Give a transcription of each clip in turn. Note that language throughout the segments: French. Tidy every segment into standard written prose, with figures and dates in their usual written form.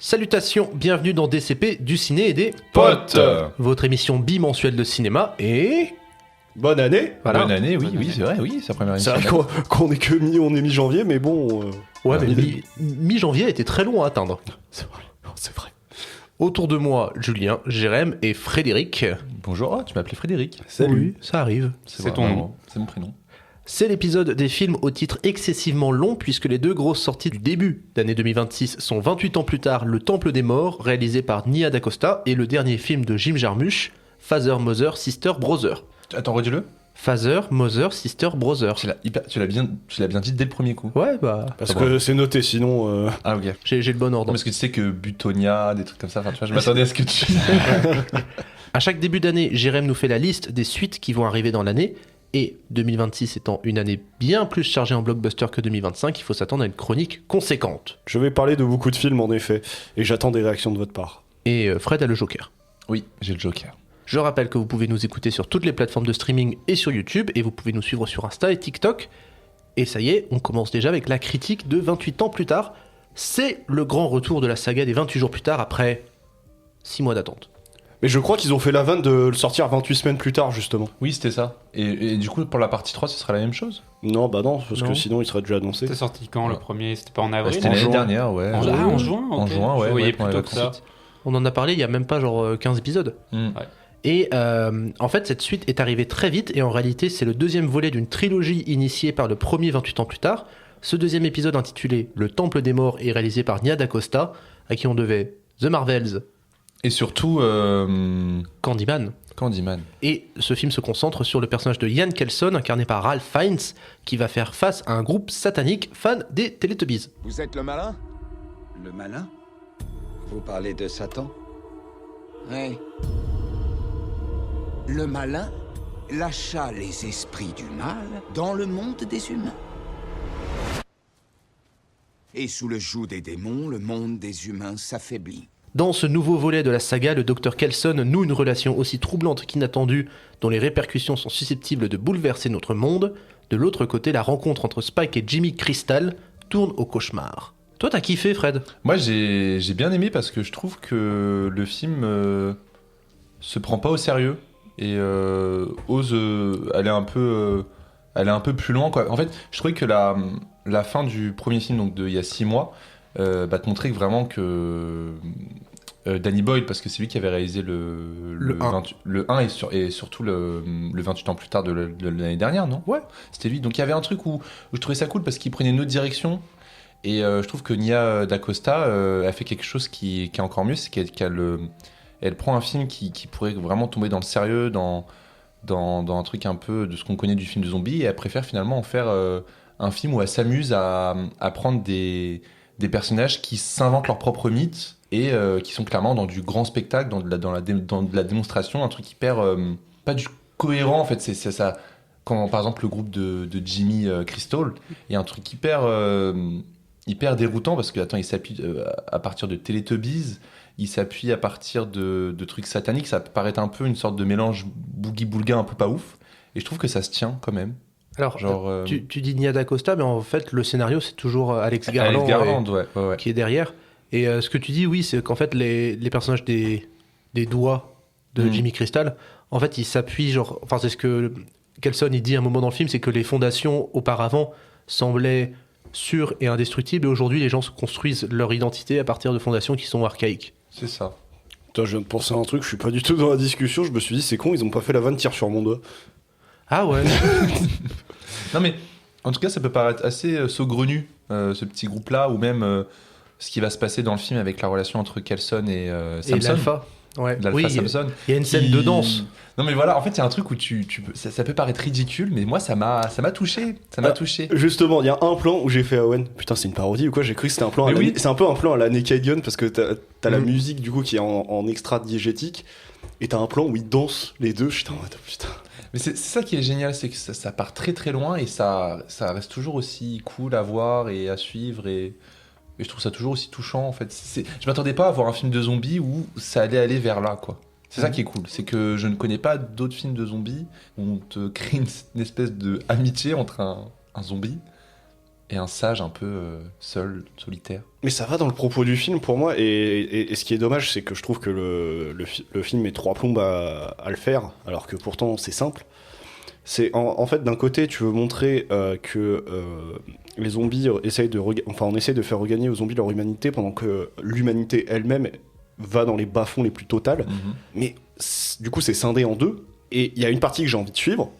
Salutations, bienvenue dans DCP, du ciné et des Potes. Votre émission bimensuelle de cinéma et... Bonne année. Voilà. Bonne année, oui, c'est vrai, oui, c'est la première C'est émission. vrai qu'on est que mi-janvier, mais bon... Ouais, mais mi-janvier a été très long à atteindre. C'est vrai, c'est vrai. Autour de moi, Julien, Jérém et Frédéric. Bonjour, tu m'appelais Frédéric. Salut. Oui, ça arrive. C'est ton nom. C'est mon prénom. C'est l'épisode des films au titre excessivement long puisque les deux grosses sorties du début d'année 2026 sont 28 ans plus tard Le Temple des Morts, réalisé par Nia DaCosta, et le dernier film de Jim Jarmusch, Father, Mother, Sister, Brother. Attends, redis-le. Father, Mother, Sister, Brother. Tu l'as bien dit dès le premier coup. Ouais, bah... Parce que c'est noté, sinon... Ah, ok. J'ai le bon ordre. Non, parce que tu sais que Butonia, des trucs comme ça, enfin, tu vois, je m'attendais à ce que tu... À chaque début d'année, Jérém nous fait la liste des suites qui vont arriver dans l'année. Et 2026 étant une année bien plus chargée en blockbuster que 2025, il faut s'attendre à une chronique conséquente. Je vais parler de beaucoup de films, en effet, et j'attends des réactions de votre part. Et Fred a le Joker. Oui, j'ai le Joker. Je rappelle que vous pouvez nous écouter sur toutes les plateformes de streaming et sur YouTube, et vous pouvez nous suivre sur Insta et TikTok. Et ça y est, on commence déjà avec la critique de 28 ans plus tard. C'est le grand retour de la saga des 28 jours plus tard, après 6 mois d'attente. Mais je crois qu'ils ont fait la vanne de le sortir 28 semaines plus tard, justement. Oui, c'était ça. Et du coup, pour la partie 3, ce sera la même chose? Non, bah non, parce Non. que sinon il serait déjà annoncé. C'était sorti quand le premier? C'était pas en avril? C'était l'année juin. dernière, ouais. En juin, ok. En juin, ouais. Je voyais ouais, pendant plutôt les que ça. vacances. On en a parlé il y a même pas genre 15 épisodes. Mm. Ouais. Et en fait, cette suite est arrivée très vite, et en réalité, c'est le deuxième volet d'une trilogie initiée par le premier 28 ans plus tard. Ce deuxième épisode intitulé Le Temple des Morts est réalisé par Nia DaCosta, à qui on devait The Marvels, Et surtout, Candyman. Candyman. Et ce film se concentre sur le personnage de Ian Kelson, incarné par Ralph Fiennes, qui va faire face à un groupe satanique fan des Teletubbies. Vous êtes le malin? Le malin? Vous parlez de Satan? Oui. Le malin lâcha les esprits du mal dans le monde des humains. Et sous le joug des démons, le monde des humains s'affaiblit. Dans ce nouveau volet de la saga, le Dr Kelson noue une relation aussi troublante qu'inattendue, dont les répercussions sont susceptibles de bouleverser notre monde. De l'autre côté, la rencontre entre Spike et Jimmy Crystal tourne au cauchemar. Toi, t'as kiffé, Fred? Moi, j'ai bien aimé parce que je trouve que le film se prend pas au sérieux et ose aller un peu plus loin, quoi. En fait, je trouvais que la fin du premier film, donc il y a 6 mois, te montrait vraiment que Danny Boyle, parce que c'est lui qui avait réalisé le 1 et surtout le 28 ans plus tard de l'année dernière, non? Ouais, c'était lui. Donc il y avait un truc où je trouvais ça cool parce qu'il prenait une autre direction. Et je trouve que Nia DaCosta a fait quelque chose qui est encore mieux, c'est elle prend un film qui pourrait vraiment tomber dans le sérieux, dans un truc un peu de ce qu'on connaît du film de zombie, et elle préfère finalement en faire un film où elle s'amuse à prendre des personnages qui s'inventent leurs propres mythes et qui sont clairement dans du grand spectacle, dans de la démonstration, un truc hyper pas du cohérent en fait, c'est ça. Quand par exemple le groupe de Jimmy Crystal, il y a un truc hyper déroutant parce que il s'appuie à partir de Teletubbies, il s'appuie à partir de trucs sataniques, ça paraît un peu une sorte de mélange boogie-boulga un peu pas ouf, et je trouve que ça se tient quand même. Alors, Genre, tu dis Nia DaCosta, mais en fait, le scénario, c'est toujours Alex Garland, ouais. qui est derrière. Et ce que tu dis, oui, c'est qu'en fait, les personnages des doigts de Jimmy Crystal, en fait, ils s'appuient, genre... Enfin, c'est ce que Kelson, il dit à un moment dans le film, c'est que les fondations, auparavant, semblaient sûres et indestructibles, et aujourd'hui, les gens se construisent leur identité à partir de fondations qui sont archaïques. C'est ça. Putain, je viens de penser à un truc, je suis pas du tout dans la discussion, je me suis dit, c'est con, ils ont pas fait la vanne tire sur mon doigt. Ah ouais. Non mais, en tout cas, ça peut paraître assez saugrenu, ce petit groupe-là, ou même ce qui va se passer dans le film avec la relation entre Kelson et Samson. Et l'alpha. Ouais. L'alpha Oui, Samson. il y a une scène de danse. Non mais voilà, en fait, il y a un truc où ça peut paraître ridicule, mais moi, ça m'a touché. Ça m'a touché. Justement, il y a un plan où j'ai fait Owen, putain, c'est une parodie ou quoi? J'ai cru que c'était un plan Mais oui. c'est un peu un plan à la Naked Gun parce que t'as la musique du coup qui est en extra diégétique, et t'as un plan où ils dansent les deux. Putain. Mais c'est ça qui est génial, c'est que ça part très très loin et ça reste toujours aussi cool à voir et à suivre, et je trouve ça toujours aussi touchant en fait. Je m'attendais pas à voir un film de zombies où ça allait aller vers là, quoi. C'est ça qui est cool, c'est que je ne connais pas d'autres films de zombies où on te crée une espèce de amitié entre un zombie et un sage un peu seul, solitaire. Mais ça va dans le propos du film pour moi, et ce qui est dommage, c'est que je trouve que le film met 3 plombes à le faire, alors que pourtant c'est simple. C'est en fait, d'un côté, tu veux montrer que les zombies on essaie de faire regagner aux zombies leur humanité pendant que l'humanité elle-même va dans les bas-fonds les plus totales. Mais du coup, c'est scindé en deux, et il y a une partie que j'ai envie de suivre,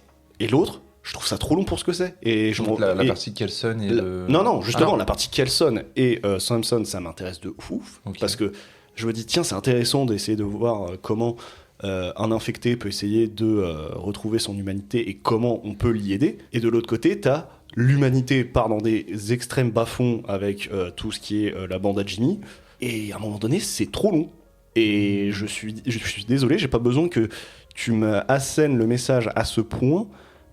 et l'autre, je trouve ça trop long pour ce que c'est. Et la partie Kelson et Non, justement, la partie Kelson et Samson, ça m'intéresse de ouf. Okay. Parce que je me dis, tiens, c'est intéressant d'essayer de voir comment un infecté peut essayer de retrouver son humanité et comment on peut l'y aider. Et de l'autre côté, t'as l'humanité part dans des extrêmes bas-fonds avec tout ce qui est la bande à Jimmy. Et à un moment donné, c'est trop long. Et je suis désolé, j'ai pas besoin que tu me assènes le message à ce point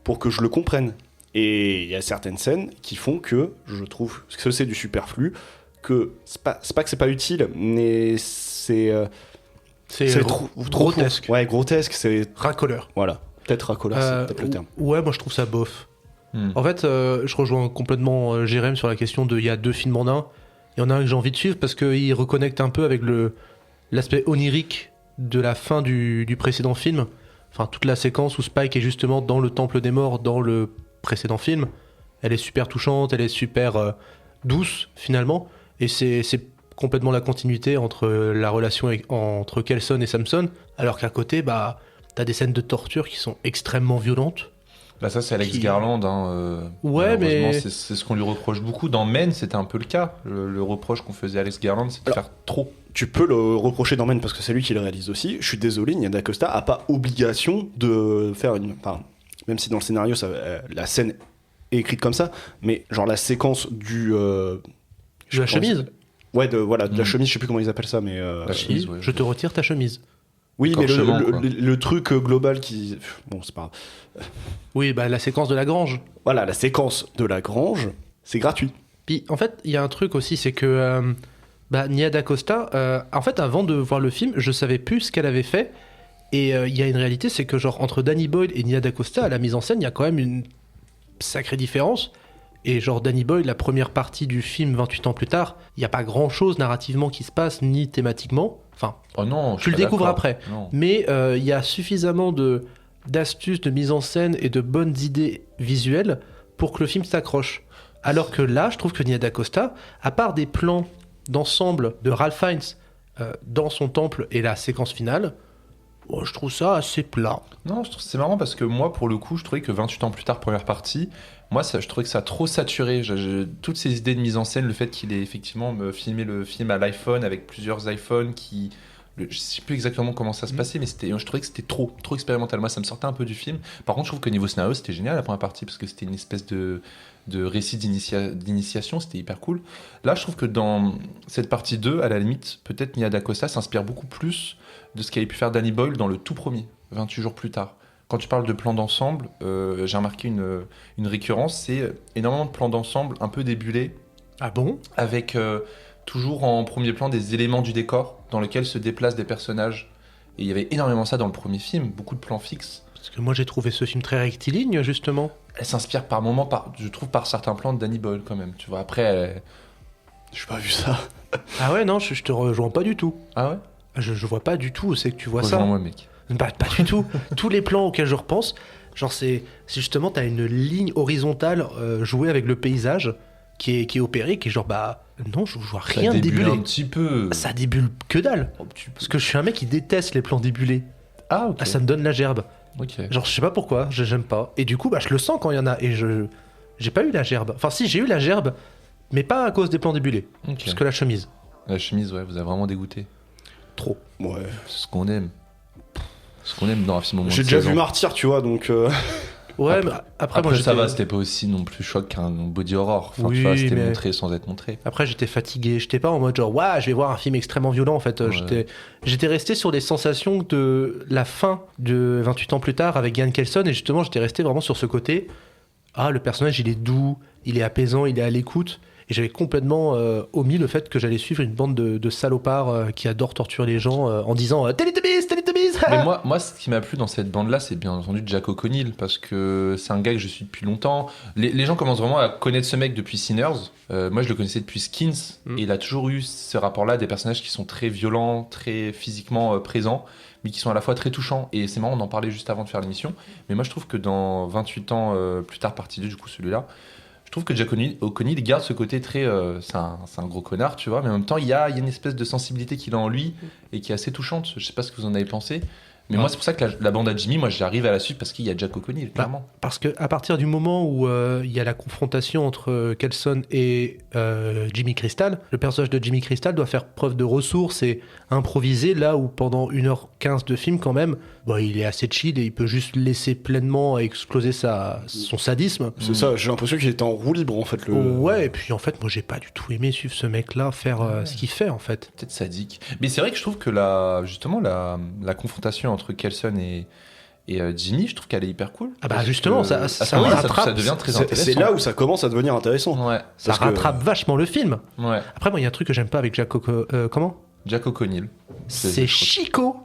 pour que je le comprenne. Et il y a certaines scènes qui font que je trouve que c'est du superflu, que c'est pas que c'est pas utile, mais c'est trop grotesque. Ouais, grotesque, c'est Racoleur. voilà, peut-être racoleur, c'est peut-être le terme. Ouais, moi je trouve ça bof. En fait, je rejoins complètement Jérém sur la question de il y a 2 films en un. Il y en a un que j'ai envie de suivre parce qu'il reconnecte un peu avec l'aspect onirique de la fin du précédent film. Enfin, toute la séquence où Spike est justement dans le Temple des Morts dans le précédent film. Elle est super touchante, elle est super douce finalement. Et c'est complètement la continuité entre la relation entre Kelson et Samson. Alors qu'à côté, bah, t'as des scènes de torture qui sont extrêmement violentes. Bah ça c'est Alex Garland, ouais, mais c'est ce qu'on lui reproche beaucoup. Dans Men, c'était un peu le cas. Le reproche qu'on faisait à Alex Garland, c'est de faire trop. Tu peux le reprocher dans Men parce que c'est lui qui le réalise aussi. Je suis désolé, Nia DaCosta a pas obligation de faire une... Enfin, même si dans le scénario, la scène est écrite comme ça, mais genre la séquence de la chemise. Ouais, de la chemise, je sais plus comment ils appellent ça, mais... La chemise, ouais. Je te retire ta chemise. Oui, mais le truc global qui... Bon, c'est pas grave. Oui, bah la séquence de la grange. Voilà, la séquence de la grange, c'est gratuit. Puis, en fait, il y a un truc aussi, c'est que Nia DaCosta, en fait, avant de voir le film, je savais plus ce qu'elle avait fait. Et il y a une réalité, c'est que genre entre Danny Boyle et Nia DaCosta, à la mise en scène, il y a quand même une sacrée différence. Et genre Danny Boyle, la première partie du film 28 ans plus tard, il n'y a pas grand-chose narrativement qui se passe, ni thématiquement. Enfin, non, tu le découvres après. Non. Mais il y a suffisamment d'astuces, de mise en scène et de bonnes idées visuelles pour que le film s'accroche. Alors que là, je trouve que Nia DaCosta, à part des plans d'ensemble de Ralph Fiennes dans son temple et la séquence finale, je trouve ça assez plat. Non, je trouve c'est marrant parce que moi, pour le coup, je trouvais que 28 ans plus tard, première partie, moi, je trouvais que ça a trop saturé. Toutes ces idées de mise en scène, le fait qu'il ait effectivement filmé le film à l'iPhone avec plusieurs iPhones qui... Je sais plus exactement comment ça se passait, mais je trouvais que c'était trop expérimental. Moi, ça me sortait un peu du film. Par contre, je trouve que niveau scénario, c'était génial la première partie parce que c'était une espèce de récit d'initiation, c'était hyper cool. Là, je trouve que dans cette partie 2, à la limite, peut-être Nia DaCosta s'inspire beaucoup plus de ce qu'avait pu faire Danny Boyle dans le tout premier, 28 jours plus tard. Quand tu parles de plans d'ensemble, j'ai remarqué une récurrence, c'est énormément de plans d'ensemble un peu débulés. Ah bon ? Avec toujours en premier plan des éléments du décor dans lesquels se déplacent des personnages. Et il y avait énormément ça dans le premier film, beaucoup de plans fixes. Parce que moi j'ai trouvé ce film très rectiligne justement. Elle s'inspire par moments, je trouve, par certains plans de Danny Boyle quand même. Tu vois, après, J'ai pas vu ça. Ah ouais, non, je te rejoins pas du tout. Ah ouais ? Je vois pas du tout où c'est que tu vois ça. Rejoins-moi, mec. Pas du tout. Tous les plans auxquels je repense, genre c'est justement t'as une ligne horizontale jouée avec le paysage qui est opéré, qui est genre non, je vois rien débulé. un petit peu. Ça débule que dalle. Parce que je suis un mec qui déteste les plans débulés. Ah ok. Ça me donne la gerbe. Ok. Genre je sais pas pourquoi, j'aime pas. Et du coup je le sens quand il y en a et j'ai pas eu la gerbe. Enfin si, j'ai eu la gerbe, mais pas à cause des plans débulés. Ok. Parce que la chemise. La chemise, ouais, vous a vraiment dégoûté. Trop. Ouais. C'est ce qu'on aime. Ce qu'on aime dans un film au moins J'ai de déjà 16 vu ans. Martyr, tu vois, donc... Ouais, mais après moi ça j'étais... va, c'était pas aussi non plus choc qu'un body horror. Enfin, Oui, tu vois, c'était mais- montré sans être montré. Après j'étais fatigué, j'étais pas en mode genre ouais, je vais voir un film extrêmement violent en fait. Ouais. J'étais resté sur les sensations de la fin de 28 ans plus tard avec Ian Kelson et justement j'étais resté vraiment sur ce côté. Ah, le personnage il est doux, il est apaisant, il est à l'écoute. Et j'avais complètement omis le fait que j'allais suivre une bande de salopards qui adorent torturer les gens en disant Teletubbies, Teletubbies. Mais moi, ce qui m'a plu dans cette bande-là, c'est bien entendu Jack O'Connell, parce que c'est un gars que je suis depuis longtemps. Les gens commencent vraiment à connaître ce mec depuis Sinners. Moi, je le connaissais depuis Skins, et il a toujours eu ce rapport-là, des personnages qui sont très violents, très physiquement présents, mais qui sont à la fois très touchants. Et c'est marrant, on en parlait juste avant de faire l'émission, mais moi, je trouve que dans 28 ans plus tard, partie 2, du coup, celui-là, je trouve que Jack O'Connell garde ce côté très... c'est un gros connard, tu vois, mais en même temps, il y a une espèce de sensibilité qu'il a en lui et qui est assez touchante. Je sais pas ce que vous en avez pensé, mais moi, c'est pour ça que la bande à Jimmy, moi, j'arrive à la suite parce qu'il y a Jack O'Connell, clairement. Parce qu'à partir du moment où il y a la confrontation entre Kelson et Jimmy Crystal, le personnage de Jimmy Crystal doit faire preuve de ressources et improviser, là où pendant 1h15 de film, quand même, il est assez chill et il peut juste laisser pleinement exploser son sadisme. C'est ça, j'ai l'impression qu'il était en roue libre en fait. Ouais, et puis en fait, moi j'ai pas du tout aimé suivre ce mec-là faire ce qu'il fait en fait. Peut-être sadique. Mais c'est vrai que je trouve que justement la confrontation entre Kelson et Jimmy, je trouve qu'elle est hyper cool. Ah bah justement, ça devient très intéressant. C'est là où ça commence à devenir intéressant. Ouais. Ça rattrape vachement le film. Ouais. Après, moi, il y a un truc que j'aime pas avec Jack O'Connell. C'est Chico.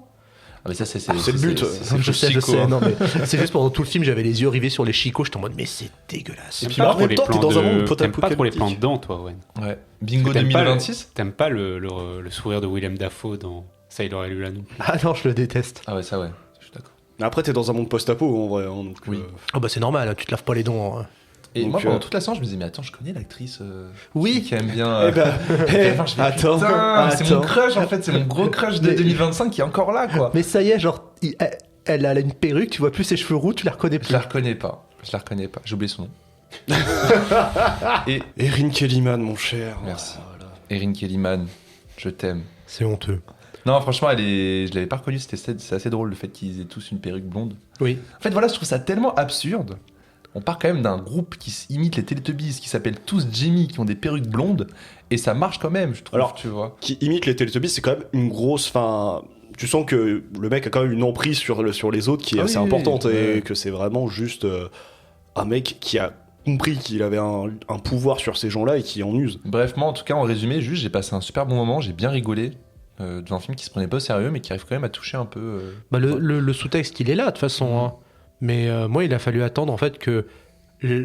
Ah mais ça c'est le but. Je sais. Non, mais c'est juste pendant tout le film, j'avais les yeux rivés sur les chicots. J'étais en mode, mais c'est dégueulasse. Et puis en même temps, t'es dans un monde T'aimes pas trop les plans dedans, toi, Owen. Ouais. Bingo 2026. T'aimes pas le sourire de Willem Dafoe dans Ça, il aurait lu la nous. Ah non, je le déteste. Ah ouais, ça ouais. Je suis d'accord. Mais après, t'es dans un monde post-apo en vrai. Donc, oui. Ah bah c'est normal, tu te laves pas les dents. Hein. Et donc, moi, pendant toute la séance, je me disais, mais attends, je connais l'actrice oui. qui aime bien. Attends, c'est mon crush en fait, c'est mon gros crush de 2025 qui est encore là, quoi. Mais ça y est, genre, elle a une perruque, tu vois plus ses cheveux roux, tu la reconnais plus. Je la reconnais pas. J'ai oublié son nom. Et Erin Kellyman, mon cher. Merci. Voilà. Erin Kellyman, je t'aime. C'est honteux. Non, franchement, je l'avais pas reconnue, c'est assez drôle le fait qu'ils aient tous une perruque blonde. Oui. En fait, voilà, je trouve ça tellement absurde. On part quand même d'un groupe qui imite les Teletubbies, qui s'appelle tous Jimmy, qui ont des perruques blondes, et ça marche quand même, je trouve. Alors, tu vois. Qui imite les Teletubbies, c'est quand même une grosse. Enfin, tu sens que le mec a quand même une emprise sur les autres qui est assez importante, et que c'est vraiment juste un mec qui a compris qu'il avait un pouvoir sur ces gens-là et qui en use. Bref, moi, en tout cas, en résumé, juste, j'ai passé un super bon moment, j'ai bien rigolé. Devant un film qui se prenait pas au sérieux, mais qui arrive quand même à toucher un peu. Le sous-texte, il est là, de toute façon. Hein. Mais moi, il a fallu attendre en fait que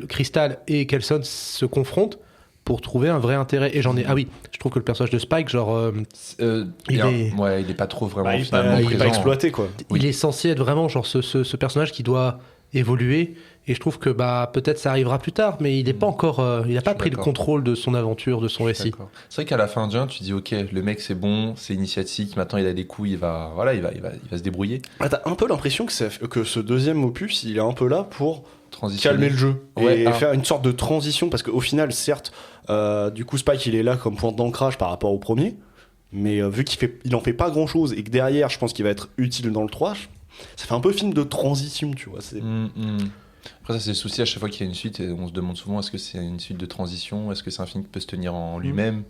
Crystal et Kelson se confrontent pour trouver un vrai intérêt. Et j'en ai. Ah oui, je trouve que le personnage de Spike, genre. il est pas trop vraiment finalement il est pas présent. exploité, quoi. Il est censé être vraiment genre ce personnage qui doit évoluer. Et je trouve que peut-être ça arrivera plus tard, mais il n'est pas encore. Il n'a pas pris le contrôle de son aventure, de son récit. C'est vrai qu'à la fin d'un, tu dis ok, le mec c'est bon, c'est initiatique, maintenant il a des coups, il va se débrouiller. Ah, t'as un peu l'impression que ce deuxième opus, il est un peu là pour calmer le jeu et faire une sorte de transition, parce qu'au final, certes, du coup Spike il est là comme point d'ancrage par rapport au premier, mais vu qu'il en fait pas grand chose et que derrière, je pense qu'il va être utile dans le 3, ça fait un peu film de transition, tu vois. Après ça c'est le souci à chaque fois qu'il y a une suite, et on se demande souvent est-ce que c'est une suite de transition, est-ce que c'est un film qui peut se tenir en lui-même.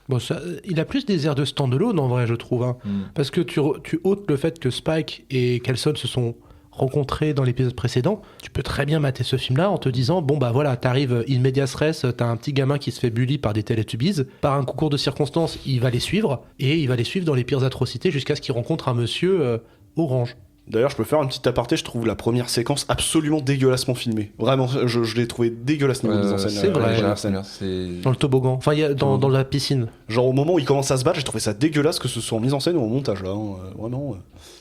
Bon, il a plus des airs de stand-alone en vrai, je trouve, hein. Parce que tu ôtes le fait que Spike et Kelson se sont rencontrés dans l'épisode précédent. Tu peux très bien mater ce film-là en te disant bon bah voilà, t'arrives in medias res, t'as un petit gamin qui se fait bully par des Teletubbies, par un concours de circonstances, il va les suivre et il va les suivre dans les pires atrocités jusqu'à ce qu'il rencontre un monsieur orange. D'ailleurs, je peux faire un petit aparté, je trouve la première séquence absolument dégueulassement filmée. Vraiment, je l'ai trouvé dégueulasse niveau mise en scène. C'est vrai, dans le toboggan, enfin dans la piscine. Genre au moment où ils commencent à se battre, j'ai trouvé ça dégueulasse que ce soit en mise en scène ou en montage là, vraiment.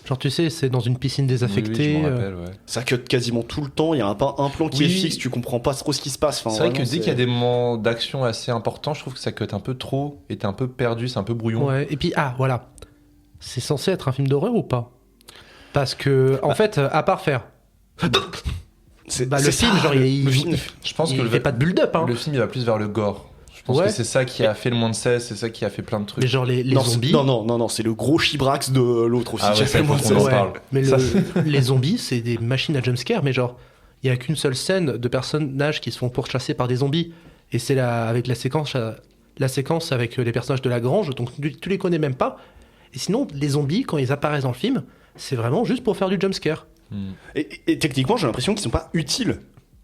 Genre tu sais, c'est dans une piscine désaffectée. Oui, je m'en rappelle, ouais. Ça cut quasiment tout le temps, il y a pas un plan qui est fixe, tu comprends pas trop ce qui se passe. C'est vrai que dès qu'il y a des moments d'action assez importants, je trouve que ça cut un peu trop, et t'es un peu perdu, c'est un peu brouillon. Ouais, et puis voilà, c'est censé être un film d'horreur ou pas ? Parce que, en fait, à part faire. Le film, genre, je pense il fait pas de build-up. Hein. Le film, il va plus vers le gore. Je pense que c'est ça qui a fait le moins de 16, c'est ça qui a fait plein de trucs. Mais genre, les zombies. Non, c'est le gros chibrax de l'autre aussi. Qui a fait le moins de 16. Mais les zombies, c'est des machines à jumpscare, mais genre, il y a qu'une seule scène de personnages qui se font pourchasser par des zombies. Et c'est avec la séquence avec les personnages de la grange, donc tu les connais même pas. Et sinon, les zombies, quand ils apparaissent dans le film, c'est vraiment juste pour faire du jumpscare. Et techniquement, j'ai l'impression qu'ils sont pas utiles.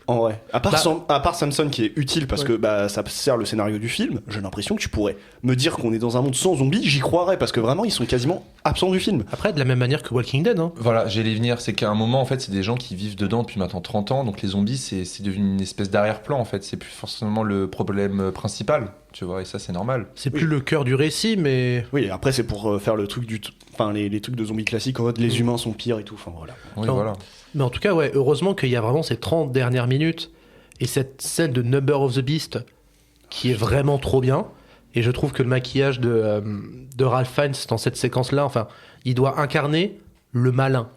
En vrai. À part, Bah- à part Samson qui est utile parce que ça sert le scénario du film, j'ai l'impression que tu pourrais me dire qu'on est dans un monde sans zombies, j'y croirais parce que vraiment ils sont quasiment absents du film. Après, de la même manière que Walking Dead, hein. Voilà, j'allais y venir, c'est qu'à un moment, en fait, c'est des gens qui vivent dedans depuis maintenant 30 ans, donc les zombies, c'est devenu une espèce d'arrière-plan, en fait, c'est plus forcément le problème principal, tu vois, et ça, c'est normal. C'est plus le cœur du récit, mais Oui, après c'est pour faire le truc enfin les trucs de zombies classiques en mode les humains sont pires et tout, enfin voilà. Oui, Non. voilà. Mais en tout cas, ouais, heureusement qu'il y a vraiment ces 30 dernières minutes et cette scène de Number of the Beast qui est vraiment trop bien. Et je trouve que le maquillage de Ralph Fiennes dans cette séquence-là, enfin, il doit incarner le malin.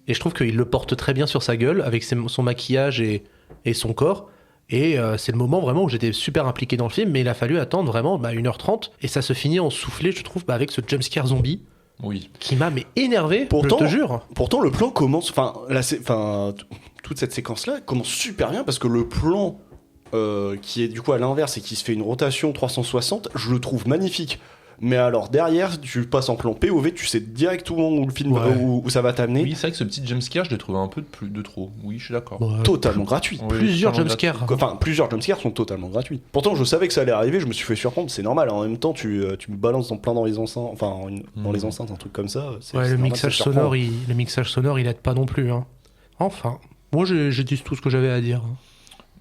Et je trouve qu'il le porte très bien sur sa gueule avec son maquillage et son corps. Et c'est le moment vraiment où j'étais super impliqué dans le film, mais il a fallu attendre vraiment 1h30. Et ça se finit en soufflé, je trouve, avec ce jumpscare zombie Oui. qui m'a énervé, Pourtant- je te jure. Pourtant le plan commence, toute cette séquence-là commence super bien parce que le plan qui est du coup à l'inverse et qui se fait une rotation 360, je le trouve magnifique. Mais alors derrière, tu passes en plan POV, tu sais directement où le film Ouais. où ça va t'amener. Oui, c'est vrai que ce petit jumpscare, je l'ai trouvé un peu de trop. Oui, je suis d'accord. Ouais. Totalement gratuit. Oui, Plusieurs totalement jumpscares. Enfin, plusieurs jumpscares sont totalement gratuits. Pourtant, je savais que ça allait arriver, je me suis fait surprendre, c'est normal. En même temps, tu me balances dans les enceintes, dans les enceintes, un truc comme ça. Ouais, le mixage sonore, il aide pas non plus. Hein. Enfin, moi j'ai dit tout ce que j'avais à dire. hein.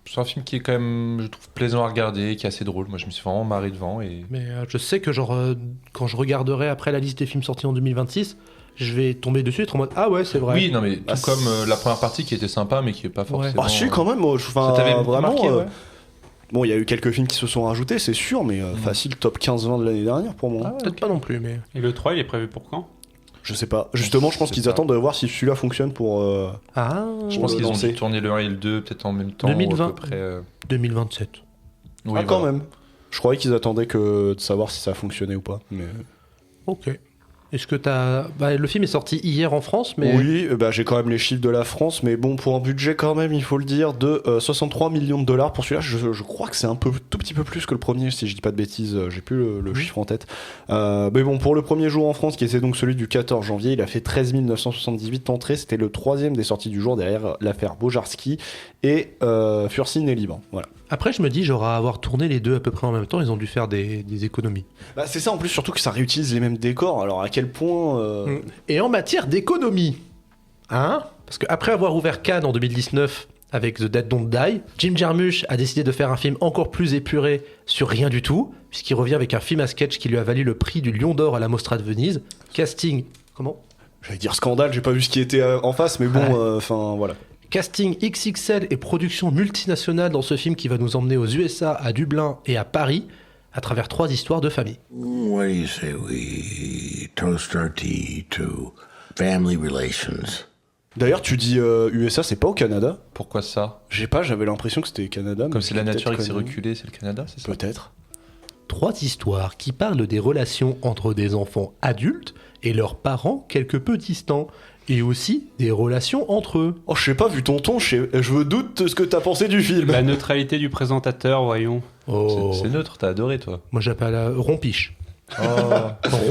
C'est un film qui est quand même, je trouve, plaisant à regarder, qui est assez drôle. Moi, je me suis vraiment marré devant. Et... Mais je sais que quand je regarderai après la liste des films sortis en 2026, je vais tomber dessus et être en mode ah ouais c'est vrai. Oui, non, mais tout Bah, comme la première partie qui était sympa, mais qui est pas forcément. Ah, si, quand même, Ça t'avait vraiment. marqué, ouais. Bon, il y a eu quelques films qui se sont rajoutés, c'est sûr, mais facile top 15-20 de l'année dernière pour moi. Peut-être pas non plus, mais Et le 3, il est prévu pour quand? Je sais pas. Justement, je pense sais qu'ils pas. attendent de voir si celui-là fonctionne pour. ah Je Pour pense le qu'ils ont lancer. dû tourner le 1 et le 2 peut-être en même temps. 2020. Ou à peu près, 2027. Oui, Ah, quand voilà. même. Je croyais qu'ils attendaient que de savoir si ça fonctionnait ou pas. Mais... Ok. Est-ce que le film est sorti hier en France, mais Oui, j'ai quand même les chiffres de la France, mais bon, pour un budget quand même, il faut le dire, de 63 millions de dollars pour celui-là. Je crois que c'est tout petit peu plus que le premier, si je dis pas de bêtises, j'ai plus le chiffre en tête. Mais bon, pour le premier jour en France, qui était donc celui du 14 janvier, il a fait 13 978 entrées. C'était le troisième des sorties du jour derrière l'affaire Bojarski et Furcine et Liban. Voilà. après je me dis genre à avoir tourné les deux à peu près en même temps, ils ont dû faire des économies. Bah, c'est ça en plus, surtout que ça réutilise les mêmes décors. Alors à quel point. Et en matière d'économie, hein, parce qu'après avoir ouvert Cannes en 2019 avec The Dead Don't Die, Jim Jarmusch a décidé de faire un film encore plus épuré sur rien du tout, puisqu'il revient avec un film à sketch qui lui a valu le prix du Lion d'Or à la Mostra de Venise. Casting, comment J'allais dire scandale, j'ai pas vu ce qui était en face, mais bon, voilà. Casting XXL et production multinationale dans ce film qui va nous emmener aux USA, à Dublin et à Paris, à travers 3 histoires de famille. What do you say we toast our tea to family relations? D'ailleurs, tu dis USA, c'est pas au Canada? Pourquoi ça? J'avais l'impression que c'était Canada. mais Comme c'est la peut-être nature qui s'est connu. reculée, c'est le Canada, c'est ça? Peut-être. 3 histoires qui parlent des relations entre des enfants adultes et leurs parents quelque peu distants, et aussi des relations entre eux. Oh, je sais pas, vu ton ton, je me doute de ce que t'as pensé du film. La neutralité du présentateur, voyons. Oh, C'est neutre, t'as adoré toi. moi j'appelle rompiche. Oh.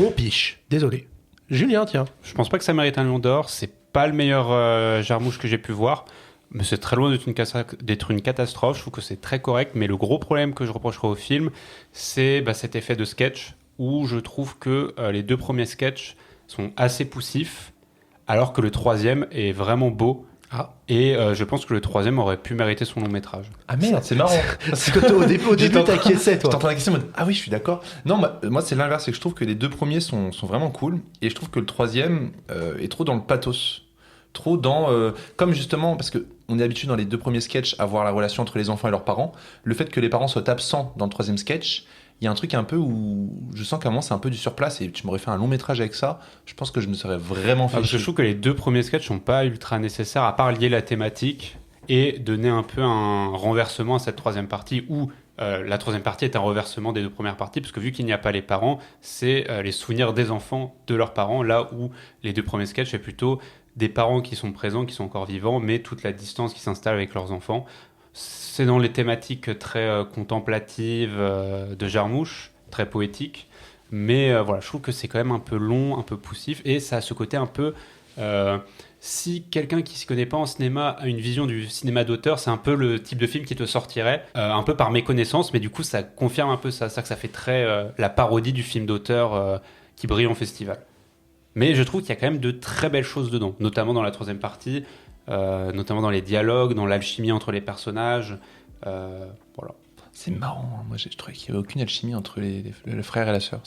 Rompiche, désolé. Julien, tiens. Je pense pas que ça mérite un Lion d'Or. C'est pas le meilleur Jarmusch que j'ai pu voir. Mais c'est très loin d'être une catastrophe. Je trouve que c'est très correct. Mais le gros problème que je reprocherai au film, c'est cet effet de sketch où je trouve que les 2 premiers sketchs sont assez poussifs, alors que le 3e est vraiment beau. Ah. Et je pense que le 3e aurait pu mériter son long métrage. Ah merde, c'est marrant. Parce que au début t'acquiesçais, J'étais en toi. train d'acquiescer en mode ah oui, je suis d'accord. Non, moi c'est l'inverse, c'est que je trouve que les 2 premiers sont vraiment cool et je trouve que le 3e est trop dans le pathos. Trop dans. Comme justement, parce qu'on est habitué dans les 2 premiers sketchs à voir la relation entre les enfants et leurs parents, le fait que les parents soient absents dans le 3e sketch, il y a un truc un peu où je sens qu'à un moment c'est un peu du surplace et tu m'aurais fait un long métrage avec ça, je pense que je me serais vraiment fait Je chier. trouve que les 2 premiers sketchs sont pas ultra nécessaires, à part lier la thématique et donner un peu un renversement à cette 3e partie où la 3e partie est un renversement des 2 premières parties, parce que vu qu'il n'y a pas les parents, c'est les souvenirs des enfants de leurs parents, là où les 2 premiers sketchs c'est plutôt des parents qui sont présents, qui sont encore vivants, mais toute la distance qui s'installe avec leurs enfants. C'est dans les thématiques très contemplatives de Jarmusch, très poétiques, mais voilà, je trouve que c'est quand même un peu long, un peu poussif, et ça a ce côté un peu si quelqu'un qui ne s'y connaît pas en cinéma a une vision du cinéma d'auteur, c'est un peu le type de film qui te sortirait, un peu par méconnaissance, mais du coup ça confirme un peu ça que ça fait très la parodie du film d'auteur qui brille en festival. Mais je trouve qu'il y a quand même de très belles choses dedans, notamment dans la troisième partie, notamment dans les dialogues, dans l'alchimie entre les personnages. Voilà. C'est marrant, hein. Moi je trouvais qu'il n'y avait aucune alchimie entre le frère et la sœur.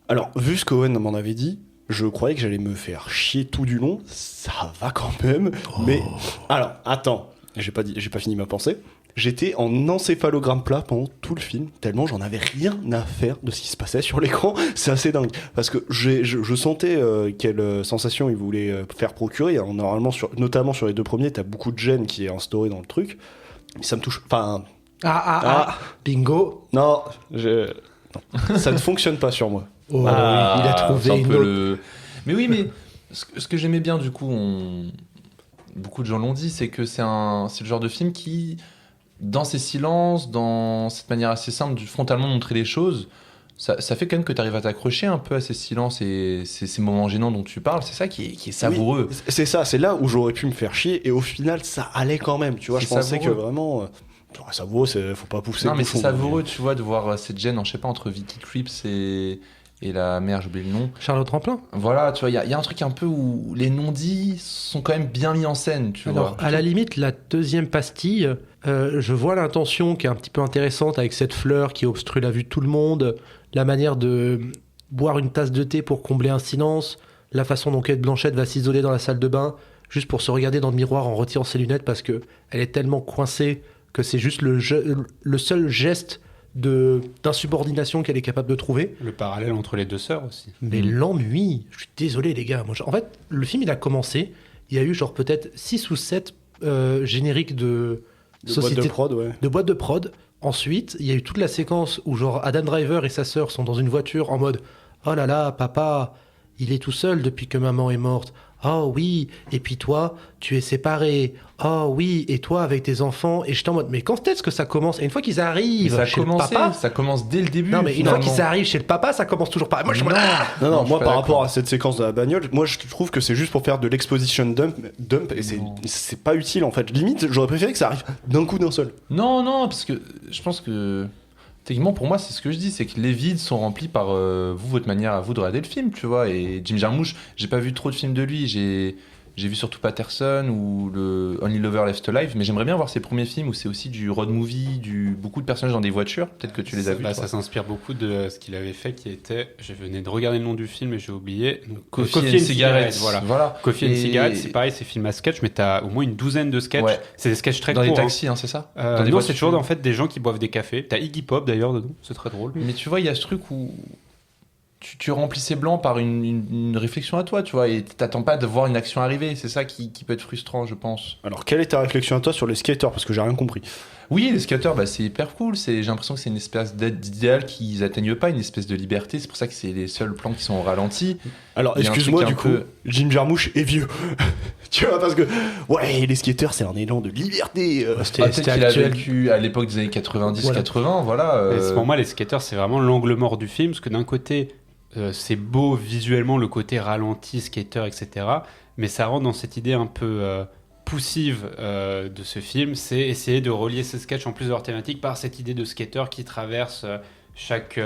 Alors, vu ce qu'Owen m'en avait dit, je croyais que j'allais me faire chier tout du long. Ça va quand même. Mais, alors, attends, j'ai pas fini ma pensée. J'étais en encéphalogramme plat pendant tout le film, tellement j'en avais rien à faire de ce qui se passait sur l'écran. C'est assez dingue. Parce que je sentais quelle sensation il voulait faire procurer. Alors, normalement, notamment sur les 2 premiers, t'as beaucoup de gêne qui est instauré dans le truc. Mais ça me touche. Enfin. Bingo. Non, ça ne fonctionne pas sur moi. Oh, il a trouvé une autre. Mais oui, mais ce que j'aimais bien, du coup, beaucoup de gens l'ont dit, c'est que c'est le genre de film qui, dans ses silences, dans cette manière assez simple de frontalement montrer les choses, ça fait quand même que tu arrives à t'accrocher un peu à ces silences et ces moments gênants dont tu parles. C'est ça qui est savoureux. Oui, c'est ça, c'est là où j'aurais pu me faire chier et au final, ça allait quand même. Tu vois, je pensais que vraiment. Savoureux, faut pas pousser. Non, mais c'est savoureux, tu vois, de voir cette gêne, je sais pas, entre Vicky Krieps et la mère, j'ai oublié le nom. Charlotte Rampling. Voilà, tu vois, il y a un truc un peu où les non-dits sont quand même bien mis en scène, tu vois. À la limite, la deuxième pastille, je vois l'intention qui est un petit peu intéressante avec cette fleur qui obstrue la vue de tout le monde, la manière de boire une tasse de thé pour combler un silence, la façon dont Kate Blanchett va s'isoler dans la salle de bain, juste pour se regarder dans le miroir en retirant ses lunettes parce que elle est tellement coincée que c'est juste le seul geste d'insubordination qu'elle est capable de trouver. Le parallèle entre les 2 sœurs aussi. Mais l'ennui, je suis désolé les gars. En fait, le film il a commencé, il y a eu genre peut-être 6 ou 7 génériques de boîtes de prod, ouais. De boîtes de prod. Ensuite, il y a eu toute la séquence où genre Adam Driver et sa sœur sont dans une voiture en mode « Oh là là, papa, il est tout seul depuis que maman est morte. Oh oui, et puis toi, tu es séparé. Oh oui, et toi avec tes enfants. » Et j'étais en mode, mais quand est-ce que ça commence? Et une fois qu'ils arrivent chez le papa... Ça commence dès le début. Non, mais une fois qu'ils arrivent chez le papa, ça commence toujours pas. Moi, je Non, moi, par rapport à cette séquence de la bagnole, moi, je trouve que c'est juste pour faire de l'exposition dump et c'est pas utile, en fait. Limite, j'aurais préféré que ça arrive d'un coup d'un seul. Non, parce que je pense que... Techniquement, pour moi, c'est ce que je dis, c'est que les vides sont remplis par votre manière à vous de regarder le film, tu vois. Et Jim Jarmusch, j'ai pas vu trop de films de lui, j'ai vu surtout Patterson ou le Only Lover Left Alive, mais j'aimerais bien voir ses premiers films où c'est aussi du road movie, beaucoup de personnages dans des voitures. Peut-être que tu les as vus. Ça s'inspire beaucoup de ce qu'il avait fait, qui était, je venais de regarder le nom du film et j'ai oublié. Coffee and Cigarettes. Voilà. Coffee and Cigarettes, c'est pareil, c'est film à sketch, mais t'as au moins une douzaine de sketchs. Ouais. C'est des sketchs très dans courts. Dans les taxis, hein, c'est ça Non, c'est toujours en fait des gens qui boivent des cafés. T'as Iggy Pop d'ailleurs dedans, c'est très drôle. Mais tu vois, il y a ce truc où tu remplis ces blancs par une réflexion à toi, tu vois, et t'attends pas de voir une action arriver. C'est ça qui peut être frustrant, je pense. Alors, quelle est ta réflexion à toi sur les skaters? Parce que j'ai rien compris. Oui, les skaters, c'est hyper cool. J'ai l'impression que c'est une espèce d'idéal qu'ils atteignent pas, une espèce de liberté. C'est pour ça que c'est les seuls plans qui sont au ralenti. Alors, excuse-moi, du coup, Jim Jarmusch est vieux. Tu vois, parce que, ouais, les skaters, c'est un élan de liberté. C'était qu'il a vécu à l'époque des années 90-80, voilà. Pour moi, les skaters, c'est vraiment l'angle mort du film, parce que d'un côté, c'est beau visuellement, le côté ralenti, skater, etc. Mais ça rentre dans cette idée un peu poussive de ce film, c'est essayer de relier ces sketchs en plusieurs thématiques par cette idée de skater qui traverse chaque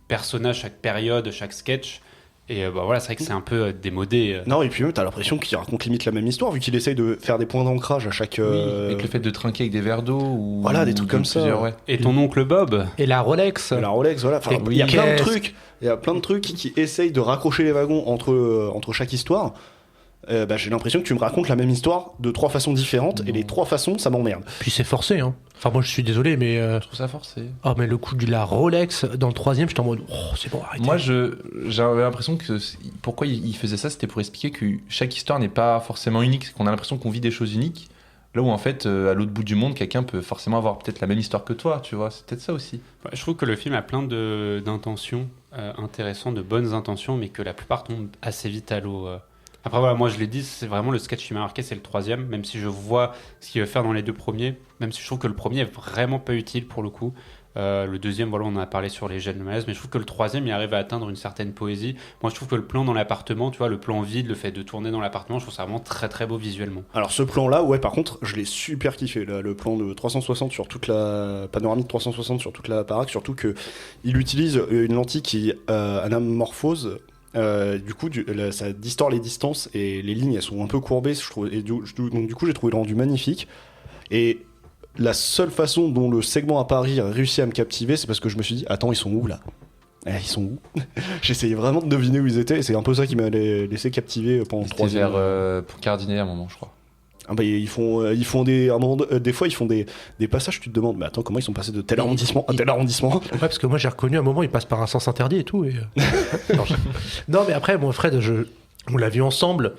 personnage, chaque période, chaque sketch. Et voilà, c'est vrai que c'est un peu démodé. Non, et puis même, t'as l'impression qu'il raconte limite la même histoire, vu qu'il essaye de faire des points d'ancrage à chaque... Oui, avec le fait de trinquer avec des verres d'eau ou... Voilà, des trucs comme ça. Ouais. Et ton oncle Bob. Et la Rolex. La Rolex, voilà. Enfin, il y a plein de trucs. Il y a plein de trucs qui essayent de raccrocher les wagons entre chaque histoire. J'ai l'impression que tu me racontes la même histoire de 3 façons différentes, et les 3 façons, ça m'emmerde. Puis c'est forcé, hein. Enfin, moi, je suis désolé, mais... Je trouve ça forcé. Oh, mais le coup de la Rolex, dans le 3e, j'étais en mode... Oh, c'est bon, arrêtez. Moi, j'avais l'impression que... Pourquoi il faisait ça, c'était pour expliquer que chaque histoire n'est pas forcément unique, qu'on a l'impression qu'on vit des choses uniques, là où, en fait, à l'autre bout du monde, quelqu'un peut forcément avoir peut-être la même histoire que toi, tu vois. C'est peut-être ça aussi. Je trouve que le film a plein d'intentions intéressantes, de bonnes intentions, mais que la plupart tombent assez vite à l'eau. Après voilà, moi je l'ai dit, c'est vraiment le sketch qui m'a marqué, c'est le 3e, même si je vois ce qu'il veut faire dans les 2 premiers, même si je trouve que le premier est vraiment pas utile pour le coup. Le deuxième, voilà, on en a parlé sur les gènes de malaise, mais je trouve que le troisième, il arrive à atteindre une certaine poésie. Moi, je trouve que le plan dans l'appartement, tu vois, le plan vide, le fait de tourner dans l'appartement, je trouve ça vraiment très très beau visuellement. Alors ce plan-là, ouais, par contre, je l'ai super kiffé, là, le plan de 360 sur toute la panoramique 360 sur toute la baraque, surtout que il utilise une lentille qui anamorphose. Du coup, ça distord les distances et les lignes, elles sont un peu courbées, je trouve. Et donc du coup, j'ai trouvé le rendu magnifique. Et la seule façon dont le segment à Paris a réussi à me captiver, c'est parce que je me suis dit, attends, ils sont où là ? Ils sont où ? J'essayais vraiment de deviner où ils étaient, et c'est un peu ça qui m'a laissé captiver pendant le C'était troisième. vers Pocardinay à un moment, je crois. Ah bah, ils font des, à un moment, des fois ils font des passages, tu te demandes, mais attends, comment ils sont passés de tel arrondissement à tel arrondissement ? Ouais, parce que moi j'ai reconnu à un moment, il passe par un sens interdit et tout. Non, mais après, moi, Fred, on l'a vu ensemble,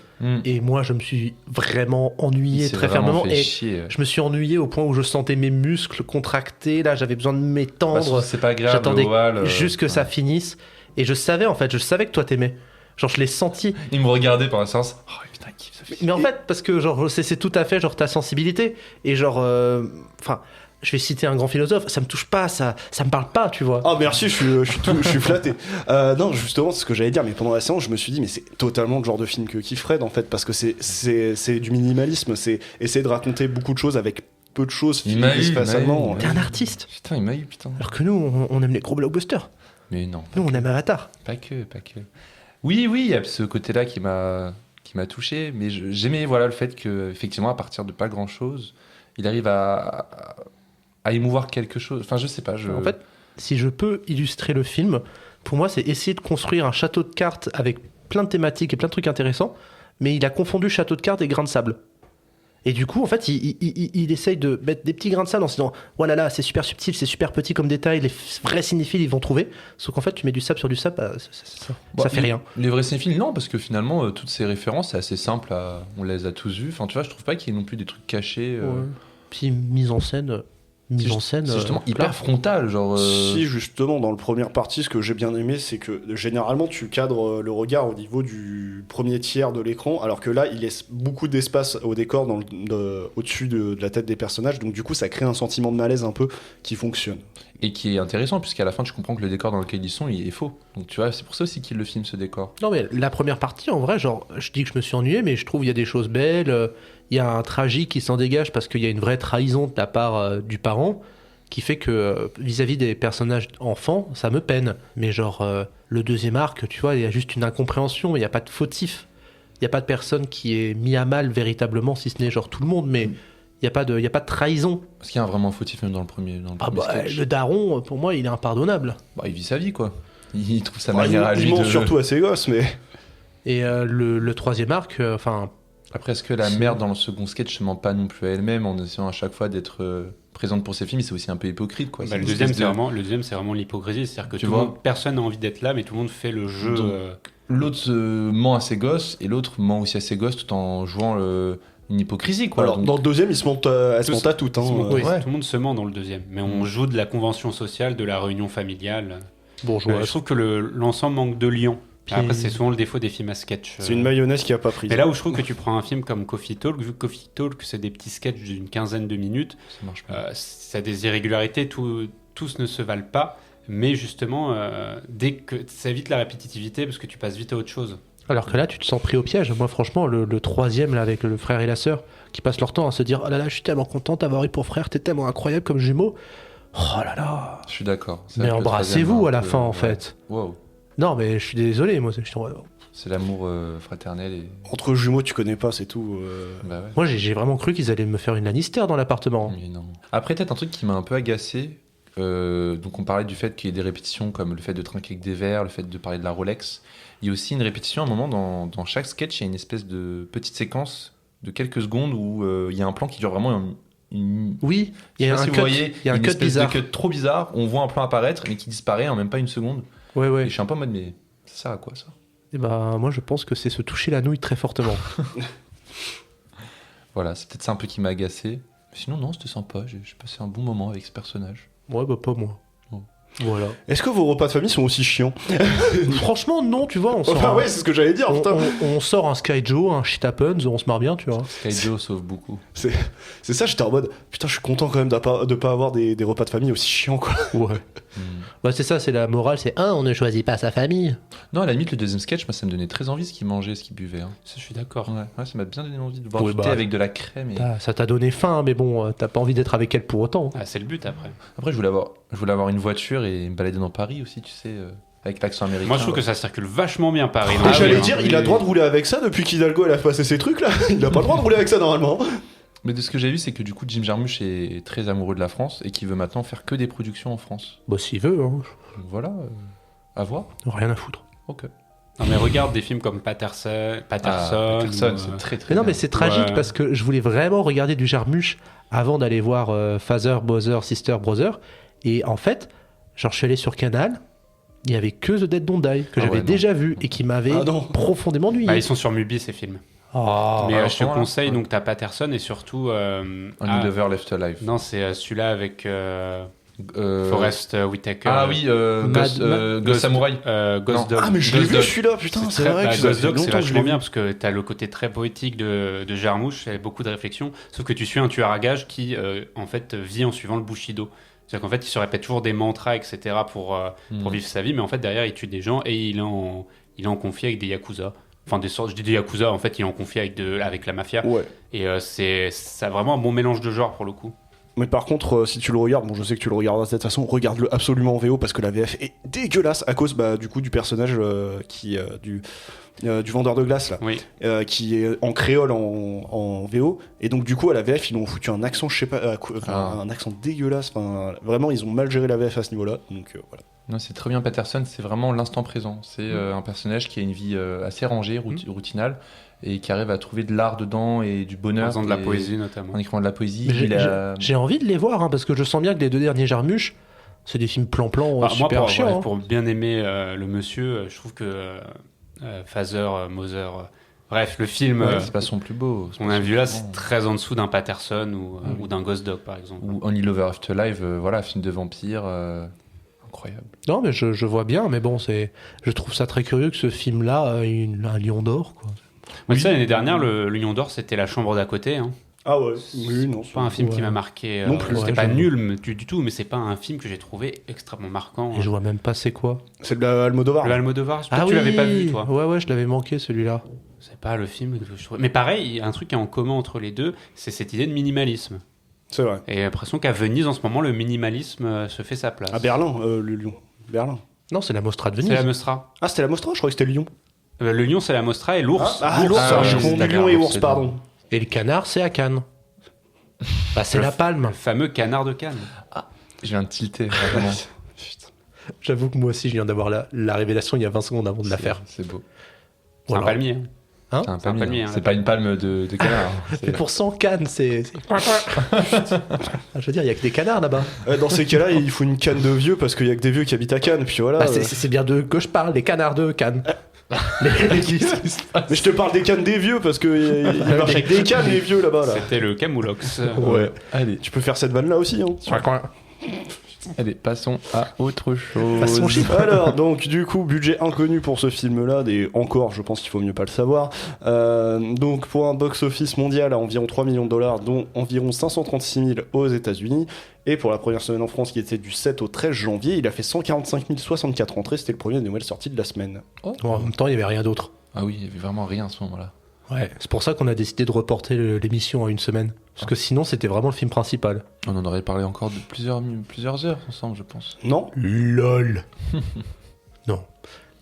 et moi je me suis vraiment ennuyé très fermement. Et je me suis ennuyé au point où je sentais mes muscles contractés, là j'avais besoin de m'étendre. C'est pas grave, J'attendais l'Oval, juste que ça finisse. Et je savais que toi t'aimais. Genre je l'ai senti. Il me regardait pendant la séance. Oh putain, il kiffe ce film. Mais en fait, parce que genre c'est tout à fait genre ta sensibilité. Et genre, enfin, je vais citer un grand philosophe, ça me touche pas, ça me parle pas, tu vois. Ah merci, je suis flatté. Non, justement, c'est ce que j'allais dire, mais pendant la séance, je me suis dit, mais c'est totalement le genre de film que kiffe Fred, en fait, parce que c'est du minimalisme, c'est essayer de raconter beaucoup de choses avec peu de choses facialement. T'es un artiste. Putain, il m'a eu, putain. Alors que nous, on aime les gros blockbusters. Mais non. Nous, on aime Avatar. Pas que. Oui, il y a ce côté-là qui m'a touché, mais j'aimais voilà, le fait qu'effectivement, à partir de pas grand-chose, il arrive à émouvoir quelque chose. Enfin, je sais pas. En fait, si je peux illustrer le film, pour moi, c'est essayer de construire un château de cartes avec plein de thématiques et plein de trucs intéressants, mais il a confondu château de cartes et grain de sable. Et du coup, en fait, il essaye de mettre des petits grains de sable en se disant « Oh là là, c'est super subtil, c'est super petit comme détail, les vrais cinéphiles, ils vont trouver. » Sauf qu'en fait, tu mets du sable sur du sable, ça fait rien. Les vrais cinéphiles, non, parce que finalement, toutes ces références, c'est assez simple, on les a tous vues. Enfin, tu vois, je trouve pas qu'il y ait non plus des trucs cachés. Ouais. Puis mise en scène... C'est justement hyper frontal, genre. Si, justement, dans le première partie, ce que j'ai bien aimé, c'est que généralement tu cadres le regard au niveau du premier tiers de l'écran, alors que là, il laisse beaucoup d'espace au décor au-dessus de la tête des personnages, donc du coup, ça crée un sentiment de malaise un peu qui fonctionne. Et qui est intéressant, puisqu'à la fin, tu comprends que le décor dans lequel ils sont, il est faux. Donc tu vois, c'est pour ça aussi qu'il le filme, ce décor. Non, mais la première partie, en vrai, genre, je dis que je me suis ennuyé, mais je trouve qu'il y a des choses belles. Il y a un tragique qui s'en dégage parce qu'il y a une vraie trahison de la part du parent qui fait que vis-à-vis des personnages enfants, ça me peine. Mais genre, le deuxième arc, tu vois, il y a juste une incompréhension, mais il n'y a pas de fautif. Il n'y a pas de personne qui est mis à mal véritablement, si ce n'est genre tout le monde, mais il n'y a pas de trahison. Parce qu'il y a un vraiment fautif même dans le premier sketch. Le daron, pour moi, il est impardonnable. Bah, il vit sa vie, quoi. Il trouve sa manière à lui il ment surtout à ses gosses, mais... Et le troisième arc, enfin... Après, est-ce que la mère dans le second sketch ne ment pas non plus à elle-même en essayant à chaque fois d'être présente pour ses films, c'est aussi un peu hypocrite, quoi. Bah, le deuxième, c'est vraiment l'hypocrisie, c'est-à-dire que personne n'a envie d'être là, mais tout le monde fait le jeu. Donc, l'autre ment à ses gosses et l'autre ment aussi à ses gosses tout en jouant une hypocrisie, quoi. Alors, dans le deuxième, elle se monte à tout. Tout le monde se ment dans le deuxième, mais on joue de la convention sociale, de la réunion familiale. Bourgeois. Je trouve que l'ensemble manque de liens. Puis après, c'est souvent le défaut des films à sketch. C'est une mayonnaise qui a pas pris. Et là où je trouve que tu prends un film comme Coffee Talk, vu que Coffee Talk, c'est des petits sketchs d'une quinzaine de minutes, ça marche pas. Ça a des irrégularités, tous ne se valent pas, mais justement, dès que ça évite la répétitivité parce que tu passes vite à autre chose. Alors que là, tu te sens pris au piège. Moi, franchement, le troisième, là, avec le frère et la sœur, qui passent leur temps à se dire « Oh là là, je suis tellement content d'avoir eu pour frère, t'es tellement incroyable comme jumeau. » Oh là là. Je suis d'accord. Mais embrassez-vous à la fin, en fait. Wow. Non, mais je suis désolé, moi. C'est l'amour fraternel. Entre jumeaux, tu connais pas, c'est tout. Bah ouais. Moi, j'ai vraiment cru qu'ils allaient me faire une Lannister dans l'appartement. Mais non. Après, peut-être un truc qui m'a un peu agacé. Donc, on parlait du fait qu'il y ait des répétitions comme le fait de trinquer avec des verres, le fait de parler de la Rolex. Il y a aussi une répétition à un moment dans chaque sketch. Il y a une espèce de petite séquence de quelques secondes où il y a un plan qui dure vraiment Oui, il y a un cut, il y a un cut bizarre. De cut trop bizarre. On voit un plan apparaître mais qui disparaît en même pas une seconde. Ouais. Et je suis un peu en mode, mais ça sert à quoi ça ? Et bah, moi je pense que c'est se toucher la nouille très fortement. Voilà, c'est peut-être ça un peu qui m'a agacé. Mais sinon, non, c'était sympa. J'ai passé un bon moment avec ce personnage. Ouais, bah pas moi. Oh. Voilà. Est-ce que vos repas de famille sont aussi chiants? Franchement, non, tu vois, on sort, Enfin, ouais, c'est ce que j'allais dire, putain. on sort un Sky Joe, un Shit Happens, on se marre bien, tu vois. Kaido sauve beaucoup. C'est ça, j'étais en mode, putain, je suis content quand même de pas avoir des repas de famille aussi chiants, quoi. Ouais. Bah, c'est ça, c'est la morale, c'est on ne choisit pas sa famille. Non, à la limite, le deuxième sketch, moi, ça me donnait très envie ce qu'il mangeait, ce qu'il buvait. Hein. Ça, je suis d'accord. Ouais, ça m'a bien donné envie de boire Oui, du thé bah, avec de la crème. Et... Ça t'a donné faim, mais bon, t'as pas envie d'être avec elle pour autant. Ah, c'est le but après. Après, je voulais avoir une voiture et me balader dans Paris aussi, tu sais, avec l'accent américain. Moi, je trouve que ça circule vachement bien Paris. Et j'allais oui, dire, hein. il a le droit de rouler avec ça depuis qu'Hidalgo elle a passé ses trucs là. Il a pas le droit de rouler avec ça normalement. Mais de ce que j'ai vu, c'est que du coup, Jim Jarmusch est très amoureux de la France et qu'il veut maintenant faire que des productions en France. Bah, s'il veut, hein. Donc voilà, à voir. Rien à foutre. Ok. Non, mais regarde des films comme Patterson, Patterson, ou, c'est très très Mais non, bien. mais c'est tragique Ouais. parce que je voulais vraiment regarder du Jarmusch avant d'aller voir Father, Mother, Sister, Brother. Et en fait, genre, je suis allé sur Canal, il y avait que The Dead Don't Die que Ah j'avais ouais, non. déjà vu et qui m'avait Ah non. profondément ennuyé. Bah, ils sont sur Mubi ces films. Oh. Mais alors, je te voilà. conseille, Ouais. donc t'as Patterson et surtout. Only Lover Left Alive. Non, c'est celui-là avec Euh, Forrest Whitaker. Ah oui, Ghost Samurai. Ghost Non. Dog. Ah mais je l'ai Ghost vu Dog. celui-là, putain, c'est très- vrai bah, que ça Ghost fait Dog, c'est longtemps que je l'ai vachement vu. bien parce que t'as le côté très poétique de Jarmusch, et beaucoup de réflexion. Sauf que tu suis un tueur à gages qui, en fait, vit en suivant le Bushido. C'est-à-dire qu'en fait, il se répète toujours des mantras, etc., pour vivre sa vie, mais en fait, derrière, il tue des gens et il est en conflit avec des yakuza. Enfin, je dis des yakuza, en fait, il est en conflit avec la mafia. Ouais. Et ça a vraiment un bon mélange de genres pour le coup. Mais par contre, si tu le regardes, bon, je sais que tu le regarderas de cette façon, regarde-le absolument en VO parce que la VF est dégueulasse à cause du coup du personnage du vendeur de glace là, Oui. qui est en créole en VO, et donc du coup à la VF ils ont foutu un accent, je sais pas, un accent dégueulasse. Enfin, vraiment ils ont mal géré la VF à ce niveau-là. Donc voilà. Non, c'est très bien Patterson, c'est vraiment l'instant présent. C'est un personnage qui a une vie assez rangée, routinale, et qui arrive à trouver de l'art dedans et du En bonheur. faisant de la et- poésie notamment. En écrivant de la poésie. Mais il a- j'ai envie de les voir hein, parce que je sens bien que les deux derniers Jarmusch, c'est des films plan-plan Bah, moi, super chiants. hein. pour bien aimer le monsieur, je trouve que Father, Mother, bref, le film Ouais, c'est pas son plus beau. c'est qu'on pas a son vu là, plus c'est grand. très en dessous d'un Patterson ou d'un Ghost Dog par exemple. Ou Only Lover Afterlife, voilà, film de vampire, incroyable. Non, mais je vois bien, mais bon, je trouve ça très curieux que ce film-là ait un lion d'or. Quoi. Mais ça, l'année dernière, le Lion d'Or, c'était La Chambre d'à côté. Hein. Ah ouais. Oui, non. C'est pas un film qui Ouais. m'a marqué. Non plus. C'était Ouais, pas j'avoue. nul du tout, mais c'est pas un film que j'ai trouvé extrêmement marquant. Et je vois même pas c'est quoi. C'est de la Almodovar. Le Almodovar, tu l'avais pas vu toi. Ouais, je l'avais manqué celui-là. C'est pas le film que je trouve. Mais pareil, il y a un truc qui est en commun entre les deux, c'est cette idée de minimalisme. C'est vrai. Et j'ai l'impression qu'à Venise, en ce moment, le minimalisme se fait sa place. À Berlin, le lion. Berlin. Non, c'est la Mostra de Venise. C'est la Mostra. Ah, c'était la Mostra, je crois que c'était Lyon. Le lion, c'est la Mostra et l'ours. l'ours, Ah, je oui, confonds c'est lion la et mer, ours, c'est pardon. Et le canard, c'est à Cannes. Bah, c'est la palme. Le fameux canard de Cannes. Je viens de tilter, vraiment. J'avoue que moi aussi, je viens d'avoir la révélation il y a 20 secondes avant de la faire. C'est beau. C'est Voilà. un palmier. hein. Hein C'est un C'est un palmier, palmier, hein. hein, C'est la pas une palme de canard. hein. Mais pour 100 cannes, c'est. Ah, je veux dire, il y a que des canards là-bas. Dans ces cas-là, il faut une canne de vieux parce qu'il y a que des vieux qui habitent à Cannes. Puis voilà. Bah, c'est bien d'eux que je parle, des canards de Cannes. Les- Mais je te parle des cannes des vieux parce que ils marchent avec des cannes les vieux là-bas là. C'était le Camoulox. Ouais. Allez, Tu peux faire cette vanne là aussi. Hein. allez, passons à autre chose. Passons au chiffre. Alors, donc, du coup, budget inconnu pour ce film-là, et encore, je pense qu'il faut mieux pas le savoir. Donc, pour un box-office mondial à environ 3 millions de dollars, dont environ 536 000 aux États-Unis. Et pour la première semaine en France, qui était du 7 au 13 janvier, il a fait 145 064 entrées. C'était le premier des nouvelles sorties de la semaine. Bon, en même temps, il n'y avait rien d'autre. Ah oui, il y avait vraiment rien à ce moment-là. Ouais. C'est pour ça qu'on a décidé de reporter l'émission à une semaine. Parce que sinon, c'était vraiment le film principal. On en aurait parlé encore de plusieurs heures ensemble, je pense. Non? LOL. Non.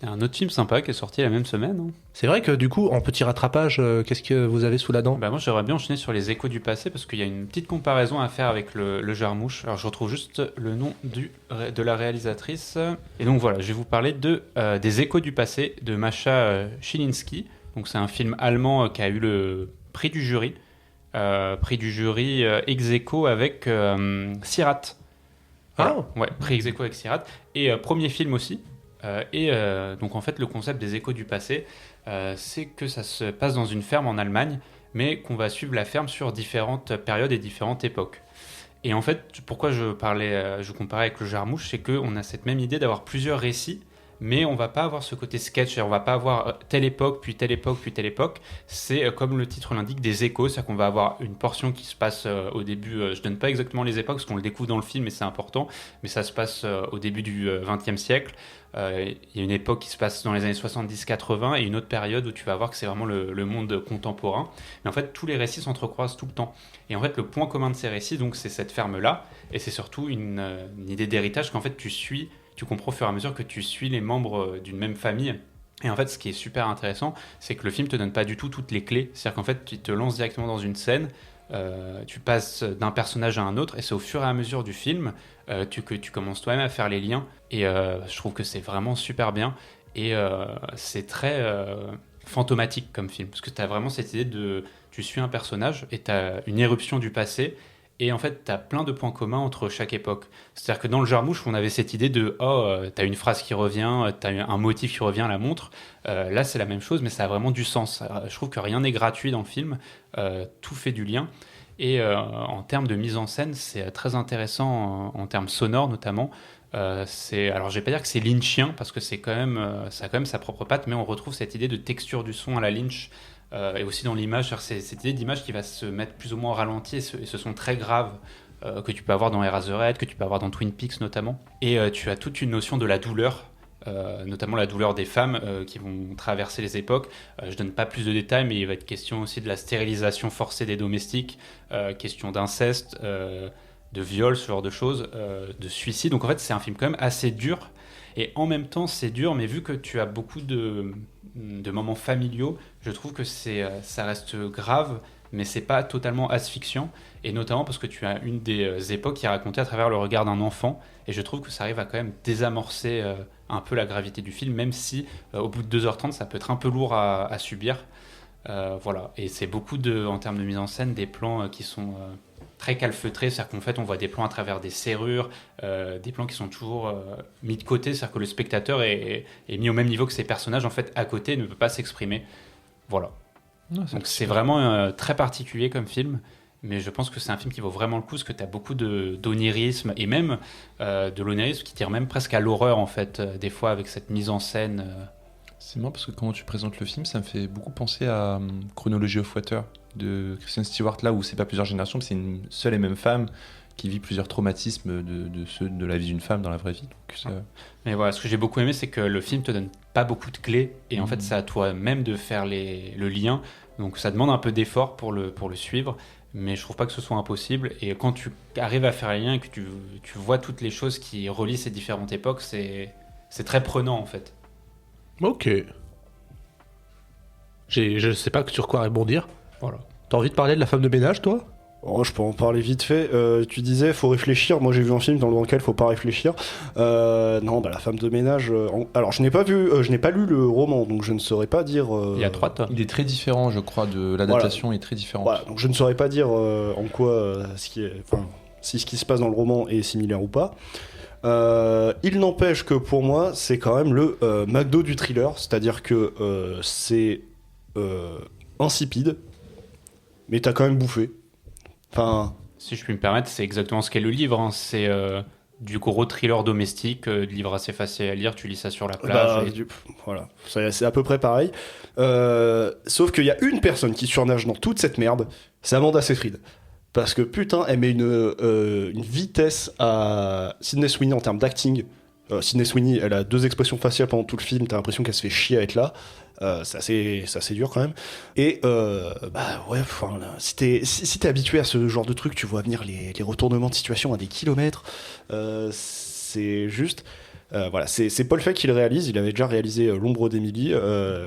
Il y a un autre film sympa qui est sorti la même semaine. hein. C'est vrai que du coup, en petit rattrapage, qu'est-ce que vous avez sous la dent? Bah moi j'aimerais bien enchaîner sur les échos du passé parce qu'il y a une petite comparaison à faire avec le Jarmusch. Alors je retrouve juste le nom de la réalisatrice. Et donc voilà, je vais vous parler des échos du passé de Masha Chilinski. Donc c'est un film allemand qui a eu le prix du jury. Prix du jury ex aequo avec Sirat. Voilà. Ouais, prix ex aequo avec Sirat. Et premier film aussi. Donc en fait le concept des échos du passé, c'est que ça se passe dans une ferme en Allemagne, mais qu'on va suivre la ferme sur différentes périodes et différentes époques. Et en fait, pourquoi je comparais avec le Jarmouche, c'est qu'on a cette même idée d'avoir plusieurs récits, mais on va pas avoir ce côté sketch, et on va pas avoir telle époque, puis telle époque, puis telle époque. C'est, comme le titre l'indique, des échos, c'est-à-dire qu'on va avoir une portion qui se passe au début, je donne pas exactement les époques, parce qu'on le découvre dans le film, et c'est important, mais ça se passe au début du XXe siècle. Il y a une époque qui se passe dans les années 70-80, et une autre période où tu vas voir que c'est vraiment le monde contemporain. Mais en fait, tous les récits s'entrecroisent tout le temps. Et en fait, le point commun de ces récits, donc, c'est cette ferme-là, et c'est surtout une idée d'héritage qu'en fait, tu comprends au fur et à mesure que tu suis les membres d'une même famille. Et en fait, ce qui est super intéressant, c'est que le film te donne pas du tout toutes les clés. C'est-à-dire qu'en fait, tu te lances directement dans une scène, tu passes d'un personnage à un autre, et c'est au fur et à mesure du film que tu commences toi-même à faire les liens. Et je trouve que c'est vraiment super bien. Et c'est très fantomatique comme film, parce que tu as vraiment cette idée de... Tu suis un personnage, et tu as une éruption du passé, et en fait, tu as plein de points communs entre chaque époque. C'est-à-dire que dans le Jarmouche, on avait cette idée de tu as une phrase qui revient, tu as un motif qui revient à la montre. Là, c'est la même chose, mais ça a vraiment du sens. Je trouve que rien n'est gratuit dans le film. Tout fait du lien. Et en termes de mise en scène, c'est très intéressant en termes sonores notamment. Alors, je vais pas dire que c'est lynchien, parce que ça a quand même sa propre patte, mais on retrouve cette idée de texture du son à la Lynch. Et aussi dans l'image, c'est cette idée d'image qui va se mettre plus ou moins au ralenti, et ce son très grave que tu peux avoir dans Eraserhead, que tu peux avoir dans Twin Peaks notamment. Et tu as toute une notion de la douleur, notamment la douleur des femmes qui vont traverser les époques. Je donne pas plus de détails, mais il va être question aussi de la stérilisation forcée des domestiques, question d'inceste, de viol, ce genre de choses, de suicide. Donc en fait, c'est un film quand même assez dur. Et en même temps, c'est dur, mais vu que tu as beaucoup de moments familiaux, je trouve que ça reste grave, mais c'est pas totalement asphyxiant. Et notamment parce que tu as une des époques qui est racontée à travers le regard d'un enfant. Et je trouve que ça arrive à quand même désamorcer un peu la gravité du film, même si au bout de 2h30, ça peut être un peu lourd à subir. Voilà. Et c'est beaucoup en termes de mise en scène, des plans qui sont... très calfeutré, c'est-à-dire qu'en fait on voit des plans à travers des serrures, des plans qui sont toujours mis de côté, c'est-à-dire que le spectateur est mis au même niveau que ses personnages, en fait à côté, ne peut pas s'exprimer. Voilà. Non, Donc c'est vraiment très particulier comme film, mais je pense que c'est un film qui vaut vraiment le coup, parce que tu as beaucoup d'onirisme, et même de l'onirisme qui tire même presque à l'horreur, en fait, des fois avec cette mise en scène. C'est marrant parce que quand tu présentes le film, ça me fait beaucoup penser à Chronology of Water de Kristen Stewart, là où c'est pas plusieurs générations, mais c'est une seule et même femme qui vit plusieurs traumatismes de la vie d'une femme dans la vraie vie. Donc, Mais voilà, ce que j'ai beaucoup aimé, c'est que le film te donne pas beaucoup de clés, et en fait c'est à toi-même de faire le lien, donc ça demande un peu d'effort pour le suivre, mais je trouve pas que ce soit impossible. Et quand tu arrives à faire les liens et que tu vois toutes les choses qui relient ces différentes époques, c'est très prenant en fait. Ok. Je sais pas sur quoi rebondir. Voilà. T'as envie de parler de la femme de ménage, toi ? Oh, je peux en parler vite fait. Tu disais, faut réfléchir. Moi, j'ai vu un film dans lequel faut pas réfléchir. Non, la femme de ménage. Alors, je n'ai pas lu le roman, donc je ne saurais pas dire. Il y a 3 tomes. il est très différent, je crois, de l'adaptation est très différente. Voilà, donc je ne saurais pas dire en quoi si ce qui se passe dans le roman est similaire ou pas. Il n'empêche que pour moi, c'est quand même le McDo du thriller, c'est-à-dire que c'est insipide, mais t'as quand même bouffé. Enfin, Si je puis me permettre, c'est exactement ce qu'est le livre. Hein. C'est du gros thriller domestique, livre assez facile à lire, tu lis ça sur la plage. Voilà, c'est à peu près pareil. Sauf qu'il y a une personne qui surnage dans toute cette merde, c'est Amanda Seyfried. Parce que putain, elle met une vitesse à Sydney Sweeney en termes d'acting. Sydney Sweeney, elle a 2 expressions faciales pendant tout le film, t'as l'impression qu'elle se fait chier à être là. C'est assez dur quand même. Et si t'es habitué à ce genre de truc, tu vois venir les retournements de situation à des kilomètres. C'est juste. Voilà, c'est Paul Feig qui le réalise. Il avait déjà réalisé L'ombre d'Emily.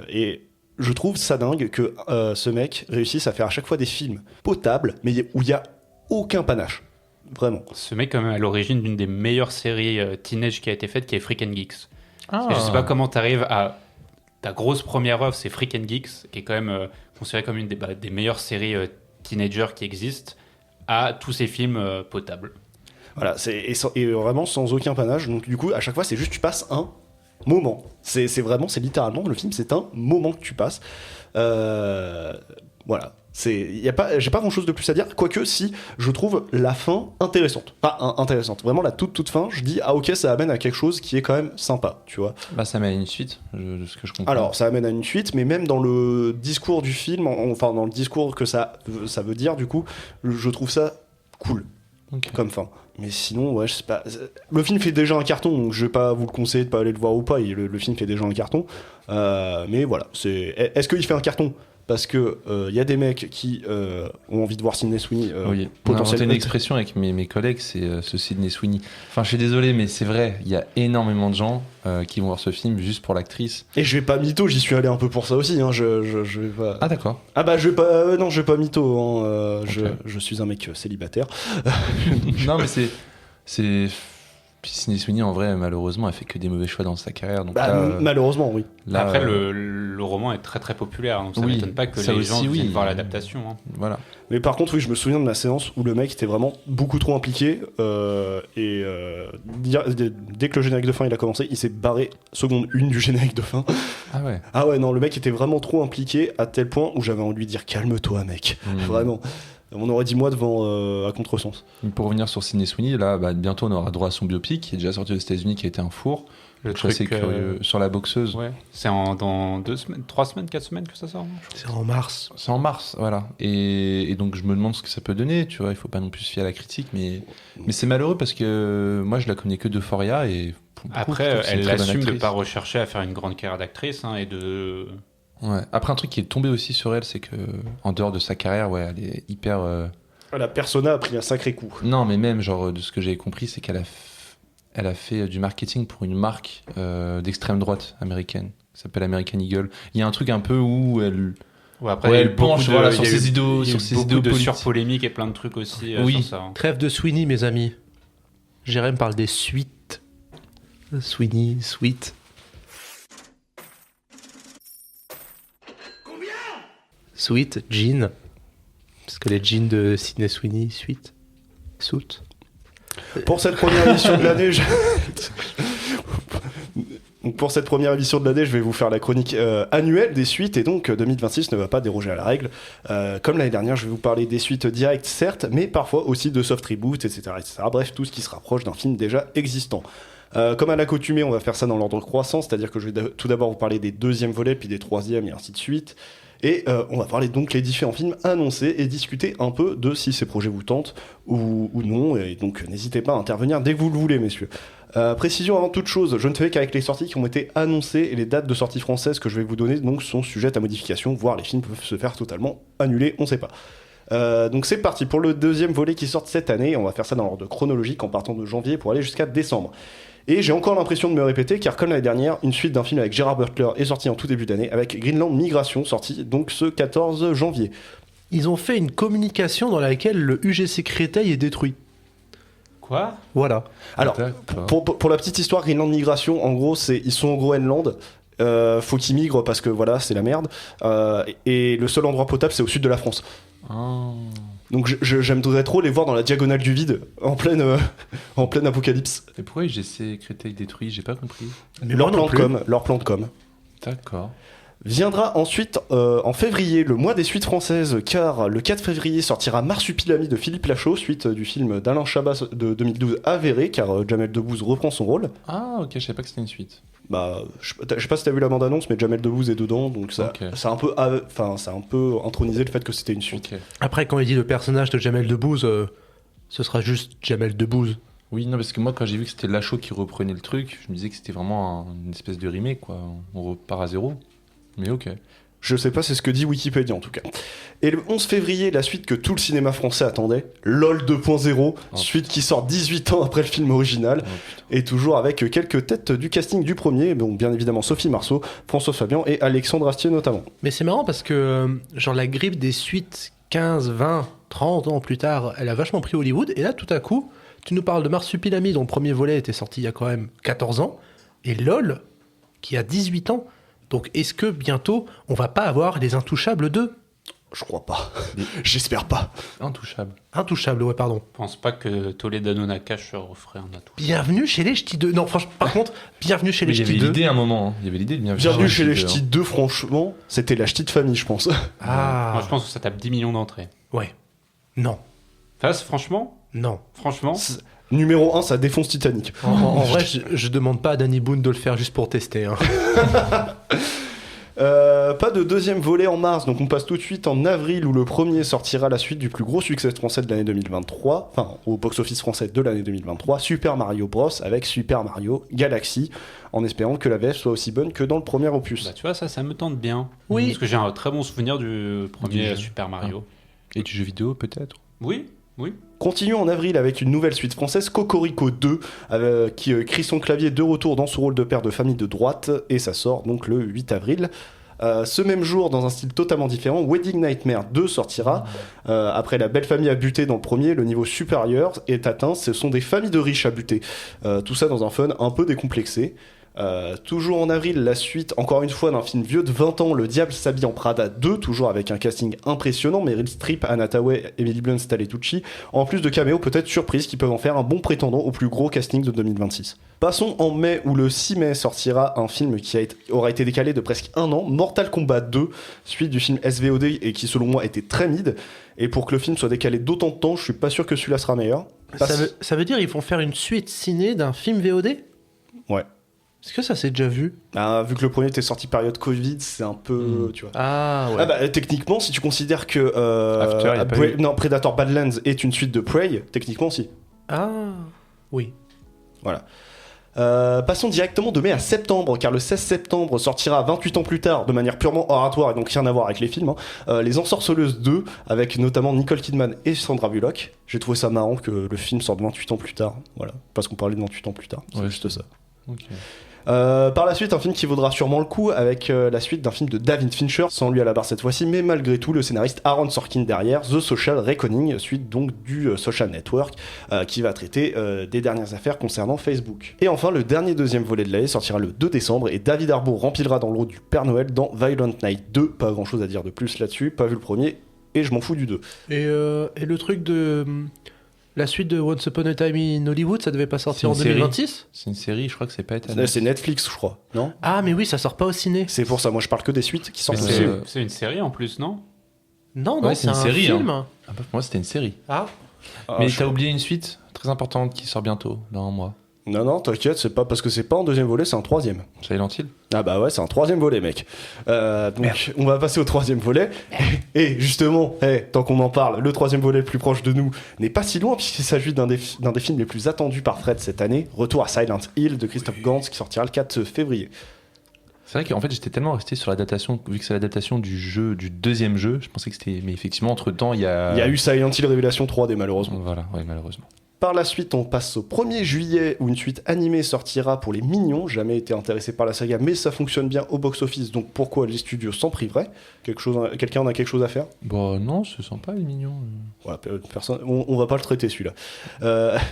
Et je trouve ça dingue que ce mec réussisse à faire à chaque fois des films potables, mais où il n'y a aucun panache. Vraiment. Ce mec, quand même, à l'origine d'une des meilleures séries teenage qui a été faite, qui est Freak and Geeks. Et je sais pas comment t'arrives à... Ta grosse première œuvre, c'est Freak and Geeks, qui est quand même considérée comme une des meilleures séries teenagers qui existent, à tous ces films potables. Voilà, et vraiment sans aucun panache. Donc du coup, à chaque fois, c'est juste tu passes un moment. C'est littéralement, le film, c'est un moment que tu passes. Voilà. j'ai pas grand chose de plus à dire, quoique si je trouve la fin intéressante. Pas intéressante, vraiment la toute fin, je dis, ah ok, ça amène à quelque chose qui est quand même sympa, tu vois. Bah, ça mène à une suite, de ce que je comprends. Alors, ça amène à une suite, mais même dans le discours du film, enfin dans le discours que ça veut dire, du coup, je trouve ça cool Ok. comme fin. Mais sinon, ouais, je sais pas. Le film fait déjà un carton, donc je vais pas vous le conseiller de pas aller le voir ou pas. Le film fait déjà un carton. Mais voilà, est-ce qu'il fait un carton parce que y a des mecs qui ont envie de voir Sydney Sweeney Oui, on a inventé potentiellement. une expression avec mes collègues, c'est ce Sydney Sweeney. Enfin, je suis désolé, mais c'est vrai, il y a énormément de gens qui vont voir ce film juste pour l'actrice. Et je vais pas mytho, j'y suis allé un peu pour ça aussi. Hein, je vais pas. Ah, d'accord. Ah bah je vais pas. Non, je vais pas mytho. Hein, Ok. je suis un mec célibataire. Non, mais c'est. Puis Sydney Sweeney, en vrai, malheureusement, a fait que des mauvais choix dans sa carrière. Donc Bah, là, malheureusement, oui. là, Après, le roman est très très populaire, donc ça Oui, m'étonne pas que ça les aussi, gens oui. viennent voir l'adaptation. Hein. Voilà. Mais par contre, oui, je me souviens de ma séance où le mec était vraiment beaucoup trop impliqué. Dès que le générique de fin il a commencé, il s'est barré seconde 1 du générique de fin. Ah ouais. Ah ouais, non, le mec était vraiment trop impliqué à tel point où j'avais envie de lui dire calme-toi, mec. Vraiment. On aurait dit moi devant à contresens. Pour revenir sur Sydney Sweeney, là, bah, bientôt on aura droit à son biopic qui est déjà sorti aux États-Unis, qui a été un four. Le Je suis assez truc, curieux. Sur la boxeuse. Ouais. C'est dans 2 semaines, 3 semaines, 4 semaines que ça sort. Non C'est en mars. C'est en mars, voilà. Et donc je me demande ce que ça peut donner, tu vois. Il faut pas non plus se fier à la critique, mais c'est malheureux parce que moi je la connais que d'Euphoria et pour beaucoup, je Après, trouve que c'est une elle très bonne assume de actrice. pas rechercher à faire une grande carrière d'actrice hein, et de. Ouais. Après un truc qui est tombé aussi sur elle, c'est que en dehors de sa carrière, ouais, elle est hyper. La persona a pris un sacré coup. Non, mais même genre de ce que j'ai compris, c'est qu'elle a fait du marketing pour une marque d'extrême droite américaine qui s'appelle American Eagle. Il y a un truc un peu où elle. Ouais, après, Ouais, il y a eu elle penche, beaucoup voilà, il y sur a eu- ses idéaux- il y a eu sur ses beaucoup idéaux de politiques. surpolémiques et plein de trucs aussi Oui. sur ça. hein. Trêve de Sweeney, mes amis. Jérém parle des suites. Sweeney, suite. Sweet, jean. Parce que les jeans de Sydney Sweeney, suite. Soot. Pour cette première émission de l'année, Donc pour cette première émission de l'année, je vais vous faire la chronique annuelle des suites et donc 2026 ne va pas déroger à la règle. Comme l'année dernière, je vais vous parler des suites directes, certes, mais parfois aussi de soft reboots, etc., etc. Bref, tout ce qui se rapproche d'un film déjà existant. Comme à l'accoutumée, on va faire ça dans l'ordre croissant, c'est-à-dire que je vais tout d'abord vous parler des deuxièmes volets, puis des troisièmes et ainsi de suite. Et on va parler donc les différents films annoncés et discuter un peu de si ces projets vous tentent ou non. Et donc n'hésitez pas à intervenir dès que vous le voulez, messieurs. Précision avant toute chose, je ne fais qu'avec les sorties qui ont été annoncées et les dates de sortie françaises que je vais vous donner donc sont sujettes à modification, voire les films peuvent se faire totalement annuler, on ne sait pas. Donc c'est parti pour le deuxième volet qui sort cette année. On va faire ça dans l'ordre chronologique en partant de janvier pour aller jusqu'à décembre. Et j'ai encore l'impression de me répéter car comme l'année dernière, une suite d'un film avec Gerard Butler est sortie en tout début d'année avec Greenland Migration sorti donc ce 14 janvier. Ils ont fait une communication dans laquelle le UGC Créteil est détruit. Quoi? Voilà. Alors, D'accord. pour la petite histoire, Greenland Migration, en gros, ils sont au Groenland. Faut qu'ils migrent parce que voilà, c'est la merde. Et le seul endroit potable, c'est au sud de la France. Ah. Donc j'aimerais trop les voir dans la diagonale du vide, en pleine apocalypse. Et pourquoi UGC Créteil détruit? J'ai pas compris. Leur plan de com. D'accord. Viendra ensuite en février le mois des suites françaises, car le 4 février sortira Marsupilami de Philippe Lachaud, suite du film d'Alain Chabat de 2012 avéré, car Jamel Debbouze reprend son rôle. Ah, ok, je savais pas que c'était une suite. Bah, je sais pas si t'as vu la bande-annonce, mais Jamel Debbouze est dedans, donc ça a un peu intronisé le fait que c'était une suite. Ok. Après, quand il dit le personnage de Jamel Debbouze, ce sera juste Jamel Debbouze. Oui, non, parce que moi, quand j'ai vu que c'était Lachaud qui reprenait le truc, je me disais que c'était vraiment une espèce de remake, quoi. On repart à zéro. Mais ok. Je sais pas, c'est ce que dit Wikipédia en tout cas. Et le 11 février, la suite que tout le cinéma français attendait, LOL 2.0, suite qui sort 18 ans après le film original, et toujours avec quelques têtes du casting du premier, donc bien évidemment Sophie Marceau, François Fabian et Alexandre Astier notamment. Mais c'est marrant parce que, genre, la grippe des suites 15, 20, 30 ans plus tard, elle a vachement pris Hollywood. Et là, tout à coup, tu nous parles de Marsupilami, dont le premier volet était sorti il y a quand même 14 ans, et LOL, qui a 18 ans. Donc, est-ce que bientôt, on va pas avoir Les Intouchables 2 ? Je crois pas. J'espère pas. Intouchable. Intouchable, ouais, pardon. Je pense pas que Toledano Nakash referait un atout. Bienvenue chez les Ch'tis 2. Non, franchement, par contre, bienvenue chez les Il y avait Ch'tis 2. l'idée à un moment. Il y avait l'idée de Bienvenue chez les Ch'tis Ch'tis 2, franchement, c'était la Ch'ti de famille, je pense. Ah, Moi, je pense que ça tape 10 millions d'entrées. ouais. Non, Enfin, franchement, non. Numéro 1, ça défonce Titanic. En vrai, je demande pas à Danny Boone de le faire juste pour tester. Hein. Pas de deuxième volet en mars, donc on passe tout de suite en avril où le premier sortira la suite du plus gros succès français de l'année 2023, enfin au box-office français de l'année 2023, Super Mario Bros avec Super Mario Galaxy, en espérant que la VF soit aussi bonne que dans le premier opus. bah, tu vois, ça me tente bien. Oui. Parce que j'ai un très bon souvenir du premier jeu. Super Mario. Et du jeu vidéo, peut-être. Oui. Continuons en avril avec une nouvelle suite française, Cocorico 2, qui Crisson Clavier de retour dans son rôle de père de famille de droite, et ça sort donc le 8 avril. Ce même jour, dans un style totalement différent, Wedding Nightmare 2 sortira. Après la belle famille à buter dans le premier, le niveau supérieur est atteint, ce sont des familles de riches à buter. Tout ça dans un fun un peu décomplexé. Toujours en avril, la suite, encore une fois, d'un film vieux de 20 ans, Le Diable s'habille en Prada 2, toujours avec un casting impressionnant, Meryl Streep, Anna Thaoué, Emily Blunt, Stanley Tucci, en plus de caméos peut-être surprises qui peuvent en faire un bon prétendant au plus gros casting de 2026. Passons en mai, où le 6 mai sortira un film qui aura été décalé de presque un an, Mortal Kombat 2, suite du film SVOD et qui selon moi était très mid, et pour que le film soit décalé d'autant de temps, je suis pas sûr que celui-là sera meilleur. Ça veut dire qu'ils vont faire une suite ciné d'un film VOD? Ouais. Est-ce que ça s'est déjà vu? Vu que le premier était sorti période Covid, c'est un peu, tu vois. Ah ouais. Ah bah, techniquement, si tu considères que After, y a pas eu. non, Predator Badlands est une suite de Prey, techniquement si. Ah oui. Voilà. Passons directement de mai à septembre, car le 16 septembre sortira 28 ans plus tard, de manière purement oratoire et donc rien à voir avec les films, Les Ensorceleuses 2, avec notamment Nicole Kidman et Sandra Bullock. J'ai trouvé ça marrant que le film sorte 28 ans plus tard, voilà, parce qu'on parlait de 28 ans plus tard, c'est Ouais, juste ça. Ok. Par la suite, un film qui vaudra sûrement le coup avec la suite d'un film de David Fincher, sans lui à la barre cette fois-ci, mais malgré tout le scénariste Aaron Sorkin derrière, The Social Reckoning, suite donc du Social Network, qui va traiter des dernières affaires concernant Facebook. Et enfin, le dernier deuxième volet de l'année sortira le 2 décembre et David Harbour remplira dans le rôle du Père Noël dans Violent Night 2, pas grand chose à dire de plus là-dessus, pas vu le premier et je m'en fous du 2. Et le truc de la suite de Once Upon a Time in Hollywood, ça devait pas sortir en C'est une série. 2026? C'est une série, je crois que c'est pas étonnant. C'est Netflix, je crois, non? Ah mais oui, ça sort pas au ciné. C'est pour ça, moi je parle que des suites qui sortent. Mais au c'est- cinéma. C'est une série en plus, non? Non, non, Ouais, c'est c'est une un série, film. Ah, pour moi, c'était une série. Ah. Mais je- t'as oublié une suite très importante qui sort bientôt, dans un mois. Non, t'inquiète, c'est pas parce que c'est pas un deuxième volet, c'est un troisième. Silent Hill. Ah bah ouais, c'est un troisième volet, mec. Donc on va passer au troisième volet. Et justement, tant qu'on en parle, le troisième volet le plus proche de nous n'est pas si loin puisqu'il s'agit d'un des films les plus attendus par Fred cette année. Retour à Silent Hill de Christophe Gans qui sortira le 4 février. C'est vrai qu'en fait, j'étais tellement resté sur l'adaptation, vu que c'est l'adaptation du jeu, du deuxième jeu, je pensais que c'était. Mais effectivement, entre-temps, il y a. Il y a eu Silent Hill Révélation 3D malheureusement. Voilà, ouais, malheureusement. Par la suite, on passe au 1er juillet où une suite animée sortira pour les Mignons. Jamais été intéressé par la saga, mais ça fonctionne bien au box-office, donc pourquoi les studios s'en priveraient? Quelqu'un en a quelque chose à faire? Bon, non, ce sont pas les mignons. Voilà, personne, on va pas le traiter celui-là.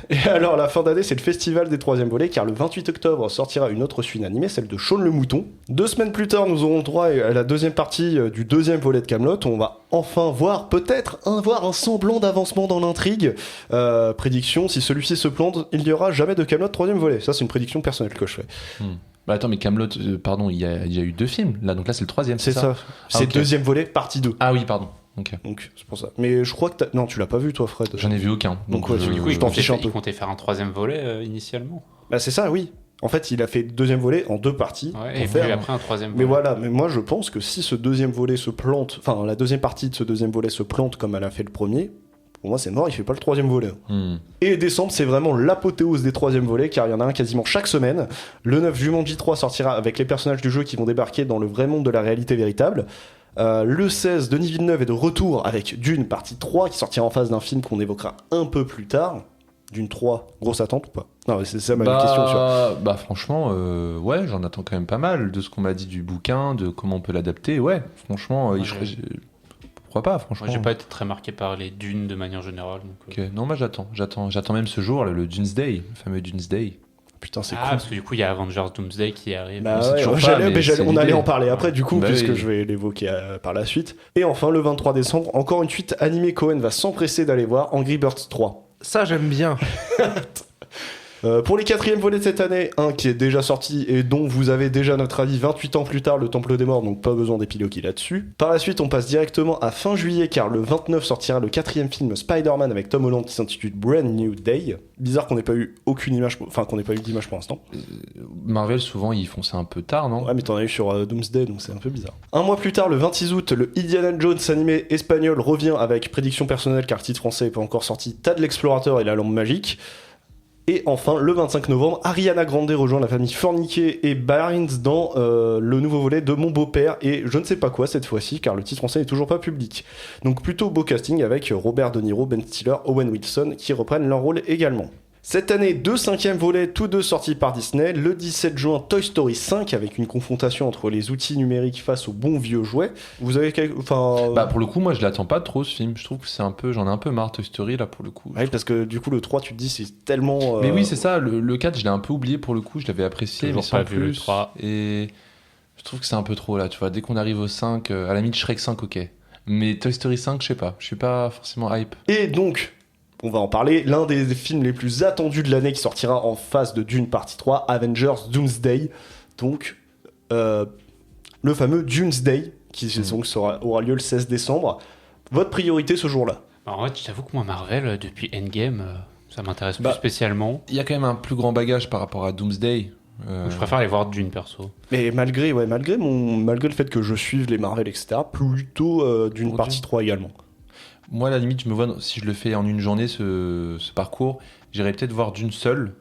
Et alors, la fin d'année, c'est le festival des troisièmes volets, car le 28 octobre sortira une autre suite animée, celle de Shaun le Mouton. 2 semaines plus tard, nous aurons le droit à la deuxième partie du deuxième volet de Kaamelott. On va enfin voir, peut-être, voir un semblant d'avancement dans l'intrigue. Prédiction, si celui-ci se plante, il n'y aura jamais de Kaamelott troisième volet. Ça, c'est une prédiction personnelle que je fais. Bah attends, mais Kaamelott, pardon, il y a déjà eu 2 films, là, donc là, c'est le troisième, C'est ça. C'est ok. deuxième volet, partie 2. Ah oui, pardon. Ok. Donc, c'est pour ça. Mais je crois que non, tu l'as pas vu, toi, Fred. J'en ai vu aucun. Donc, ouais, je- du coup, il je t'en fiche un peu. Il comptait faire un troisième volet initialement. Bah, c'est ça, oui. En fait, il a fait le deuxième volet en 2 parties. Ouais, pour et faire puis après un troisième Mais volet. voilà, mais moi je pense que si ce deuxième volet se plante, enfin la deuxième partie de ce deuxième volet se plante comme elle a fait le premier, pour moi c'est mort, il fait pas le troisième volet. Hmm. Et décembre, c'est vraiment l'apothéose des troisièmes volets, car il y en a un quasiment chaque semaine. Le 9, Jumanji 3 sortira avec les personnages du jeu qui vont débarquer dans le vrai monde de la réalité véritable. Le 16, Denis Villeneuve est de retour avec Dune partie 3 qui sortira en face d'un film qu'on évoquera un peu plus tard. Dune 3, grosse attente ou pas? Non, mais c'est ça ma question sur... Bah franchement, ouais, j'en attends quand même pas mal de ce qu'on m'a dit du bouquin, de comment on peut l'adapter. Ouais, franchement, Ouais, pourquoi pas, franchement. Moi, j'ai pas été très marqué par les dunes de manière générale. Donc, Ok, non, moi j'attends même ce jour, le Dunes Day, le fameux Dunes Day. putain, c'est Ah, cool. parce que du coup, il y a Avengers Doomsday qui arrive. Bah c'est ouais, toujours ouais, pas, mais c'est on allait l'idée. en parler après, du coup, Bah puisque oui. je vais l'évoquer par la suite. Et enfin, le 23 décembre, encore une suite animée, Cohen va s'empresser d'aller voir Angry Birds 3. Ça, j'aime bien. Pour les 4e volets de cette année, un qui est déjà sorti et dont vous avez déjà notre avis 28 ans plus tard, le Temple des Morts, donc pas besoin d'épiloguer là-dessus. Par la suite, on passe directement à fin juillet, car le 29 sortira le 4e film Spider-Man avec Tom Holland qui s'intitule Brand New Day. Bizarre qu'on n'ait pas eu aucune image, enfin qu'on n'ait pas eu d'image pour l'instant. Marvel, souvent, ils font ça un peu tard, non? Ouais, mais t'en as eu sur Doomsday, donc c'est un peu bizarre. Un mois plus tard, le 26 août, le Indiana Jones animé espagnol revient avec prédiction personnelle, car le titre français n'est pas encore sorti, Tad l'explorateur et la lampe magique. Et enfin, le 25 novembre, Ariana Grande rejoint la famille Forniquet et Barnes dans le nouveau volet de Mon beau-père, et je ne sais pas quoi cette fois-ci, car le titre français n'est toujours pas public. Donc plutôt beau casting avec Robert De Niro, Ben Stiller, Owen Wilson qui reprennent leur rôle également. Cette année, 2 5e volets, tous deux sortis par Disney. Le 17 juin, Toy Story 5, avec une confrontation entre les outils numériques face aux bons vieux jouets. Vous avez Bah, pour le coup, moi, je l'attends pas trop, ce film. Je trouve que c'est un peu... J'en ai un peu marre, Toy Story, là, pour le coup. Ouais, parce que du coup, le 3, tu te dis, c'est tellement... Mais oui, c'est ça. Le 4, je l'ai un peu oublié, pour le coup. Je l'avais apprécié, Toujours mais sans pas vu le plus. 3. Et je trouve que c'est un peu trop, là, tu vois. Dès qu'on arrive au 5, à la limite, Shrek 5, ok. Mais Toy Story 5, je sais pas. Je suis pas forcément hype. Et donc, on va en parler, l'un des films les plus attendus de l'année qui sortira en face de Dune partie 3, Avengers Doomsday. Donc, le fameux Doomsday, qui donc aura lieu le 16 décembre. Votre priorité ce jour-là? Alors, en fait, j'avoue que moi, Marvel, depuis Endgame, ça m'intéresse plus Bah, spécialement. Il y a quand même un plus grand bagage par rapport à Doomsday. Je préfère aller voir Dune, perso. Mais malgré le fait que je suive les Marvel, etc., plutôt Dune Ok. partie 3 également. Moi, à la limite, je me vois, si je le fais en une journée, ce parcours, j'irais peut-être voir Dune seul.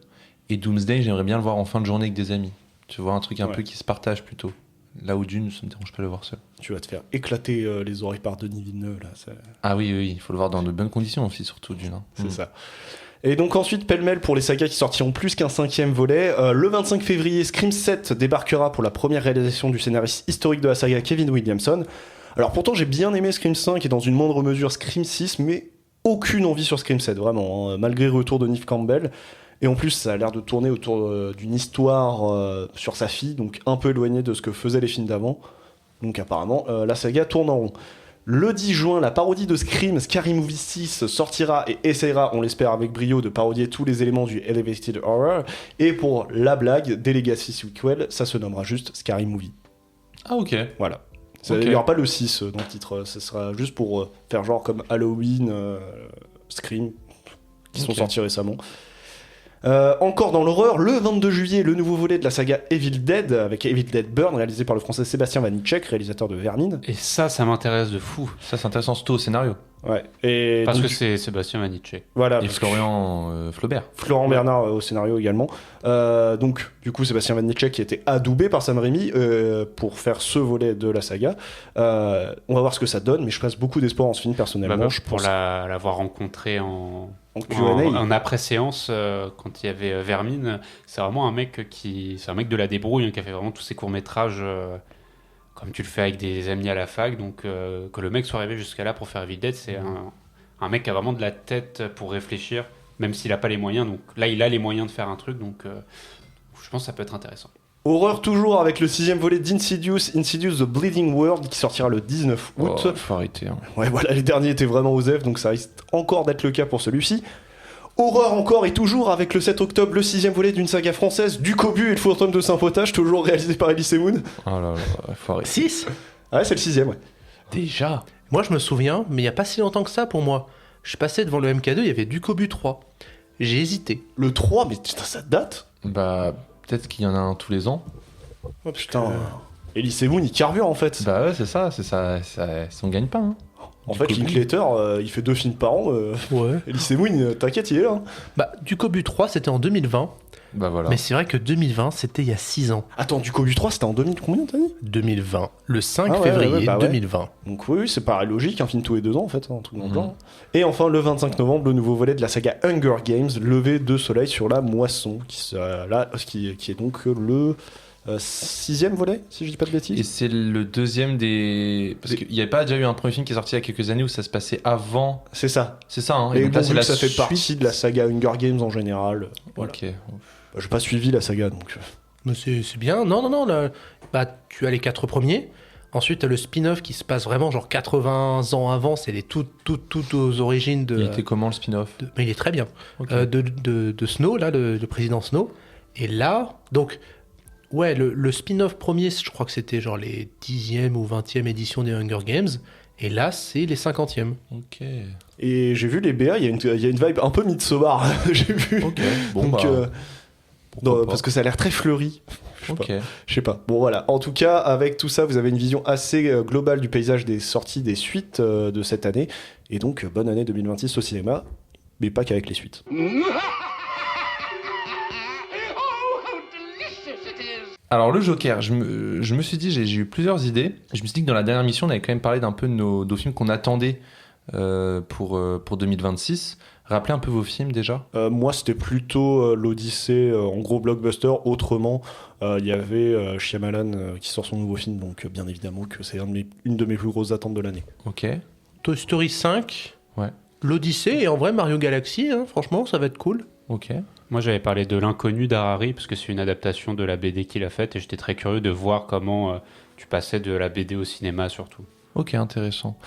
Et Doomsday, j'aimerais bien le voir en fin de journée avec des amis. Tu vois, un truc un Ouais. peu qui se partage plutôt. Là où Dune, ça me dérange pas de le voir seul. Tu vas te faire éclater les oreilles par Denis Villeneuve, là. Ah oui, il faut le voir dans de bonnes conditions aussi, surtout Dune. Hein. C'est ça. Et donc ensuite, pêle-mêle pour les sagas qui sortiront plus qu'un 5e volet. Le 25 février, Scream 7 débarquera pour la première réalisation du scénariste historique de la saga Kevin Williamson. Alors pourtant, j'ai bien aimé Scream 5 et dans une moindre mesure Scream 6, mais aucune envie sur Scream 7, vraiment, hein, malgré le retour de Neve Campbell. Et en plus, ça a l'air de tourner autour d'une histoire sur sa fille, donc un peu éloignée de ce que faisaient les films d'avant. Donc apparemment, la saga tourne en rond. Le 10 juin, la parodie de Scream, Scary Movie 6, sortira et essaiera, on l'espère avec brio, de parodier tous les éléments du Elevated Horror. Et pour la blague, des Legacy Sequel, ça se nommera juste Scary Movie. Ah ok. Voilà. Ok. Il n'y aura pas le 6 dans le titre, ce sera juste pour faire genre comme Halloween, Scream, qui sont Ok. sortis récemment. Encore dans l'horreur, le 22 juillet, le nouveau volet de la saga Evil Dead, avec Evil Dead Burn, réalisé par le français Sébastien Vanitschek, réalisateur de Vermine. Et ça m'intéresse de fou. Ça, c'est intéressant, surtout au scénario. Ouais. Et Parce donc, que c'est Sébastien Vanitschek. voilà, Et parce que- Florian Flaubert. Florent Bernard au scénario également. Donc, du coup, Sébastien Vanitschek qui a été adoubé par Sam Raimi pour faire ce volet de la saga. On va voir ce que ça donne, mais je place beaucoup d'espoir en ce film personnellement. Je pour pense l'avoir rencontré en Q&A. en après-séance, quand il y avait Vermine, c'est vraiment un mec c'est un mec de la débrouille, hein, qui a fait vraiment tous ses courts-métrages comme tu le fais avec des amis à la fac. Donc que le mec soit arrivé jusqu'à là pour faire Evil Dead, c'est un mec qui a vraiment de la tête pour réfléchir, même s'il n'a pas les moyens. Donc là, il a les moyens de faire un truc, donc je pense que ça peut être intéressant. Horreur toujours avec le 6e volet d'Insidious, Insidious The Bleeding World, qui sortira le 19 août. Oh, faut arrêter. Hein. Ouais, voilà, les derniers étaient vraiment osef, donc ça risque encore d'être le cas pour celui-ci. Horreur encore et toujours avec le 7 octobre, le 6e volet d'une saga française, Du Cobu et le fantôme de Saint-Potage, toujours réalisé par Elise Moon. Oh là là, faut arrêter. 6 Ah ouais, c'est le 6e, ouais. Déjà. Moi, je me souviens, mais il n'y a pas si longtemps que ça pour moi. Je passais devant le MK2, il y avait du Cobu 3. J'ai hésité. Le 3, mais putain, ça date. Bah, peut-être qu'il y en a un tous les ans. Oh putain. Elise Moon, il carbure en fait. Bah ouais, c'est ça, on gagne pas. Hein. En Du fait, Cobu. Linklater, il fait 2 films par an. Ouais. Elise Moon, t'inquiète, il est là. Hein. Bah, du Cobu 3, c'était en 2020. Bah voilà. Mais c'est vrai que 2020, c'était il y a 6 ans. Attends, Du Cobu 3, c'était en 2000 combien, t'as dit? 2020. Le 5 Ah ouais, février ouais, bah ouais. 2020. Donc oui, c'est pareil logique, un film tous les 2 ans en fait, un truc dans le Mhm. genre. Et enfin, le 25 novembre, le nouveau volet de la saga Hunger Games, Lever de soleil sur la moisson, qui est donc le 6e volet, si je dis pas de Et bêtises. c'est le deuxième des. Parce qu'il n'y avait pas déjà eu un premier film qui est sorti il y a quelques années où ça se passait avant. C'est ça. C'est ça, hein. Et donc bon, là, c'est vu la que ça fait suite. partie de la saga Hunger Games en général. Voilà. Ok. J'ai pas suivi la saga, donc... Mais c'est bien. Non, là, tu as les 4 premiers. Ensuite, tu as le spin-off qui se passe vraiment genre 80 ans avant. C'est les toutes aux origines de... Il était comment le spin-off? Mais il est très bien. Ok. De Snow, là, le président Snow. Et là, donc, ouais, le spin-off premier, je crois que c'était genre les 10e ou 20e éditions des Hunger Games. Et là, c'est les 50e. Ok. Et j'ai vu les BA, il y a une vibe un peu Midsommar, j'ai vu. Ok. Bon, Donc, pourquoi pas. parce que ça a l'air très fleuri. Ok. Je sais pas. Bon voilà. En tout cas, avec tout ça, vous avez une vision assez globale du paysage des sorties, des suites de cette année. Et donc, bonne année 2026 au cinéma, mais pas qu'avec les suites. Alors le Joker, je me suis dit, j'ai eu plusieurs idées. Je me suis dit que dans la dernière mission, on avait quand même parlé d'un peu de nos films qu'on attendait pour 2026. Rappelez un peu vos films déjà. Moi, c'était plutôt l'Odyssée, en gros blockbuster. Autrement, il y avait Shyamalan qui sort son nouveau film, donc bien évidemment que c'est une de mes plus grosses attentes de l'année. Ok. Toy Story 5, Ouais. l'Odyssée et en vrai Mario Galaxy, hein, franchement, ça va être cool. Ok. Moi, j'avais parlé de L'Inconnu d'Harari, parce que c'est une adaptation de la BD qu'il a faite, et j'étais très curieux de voir comment tu passais de la BD au cinéma, surtout. Ok, intéressant.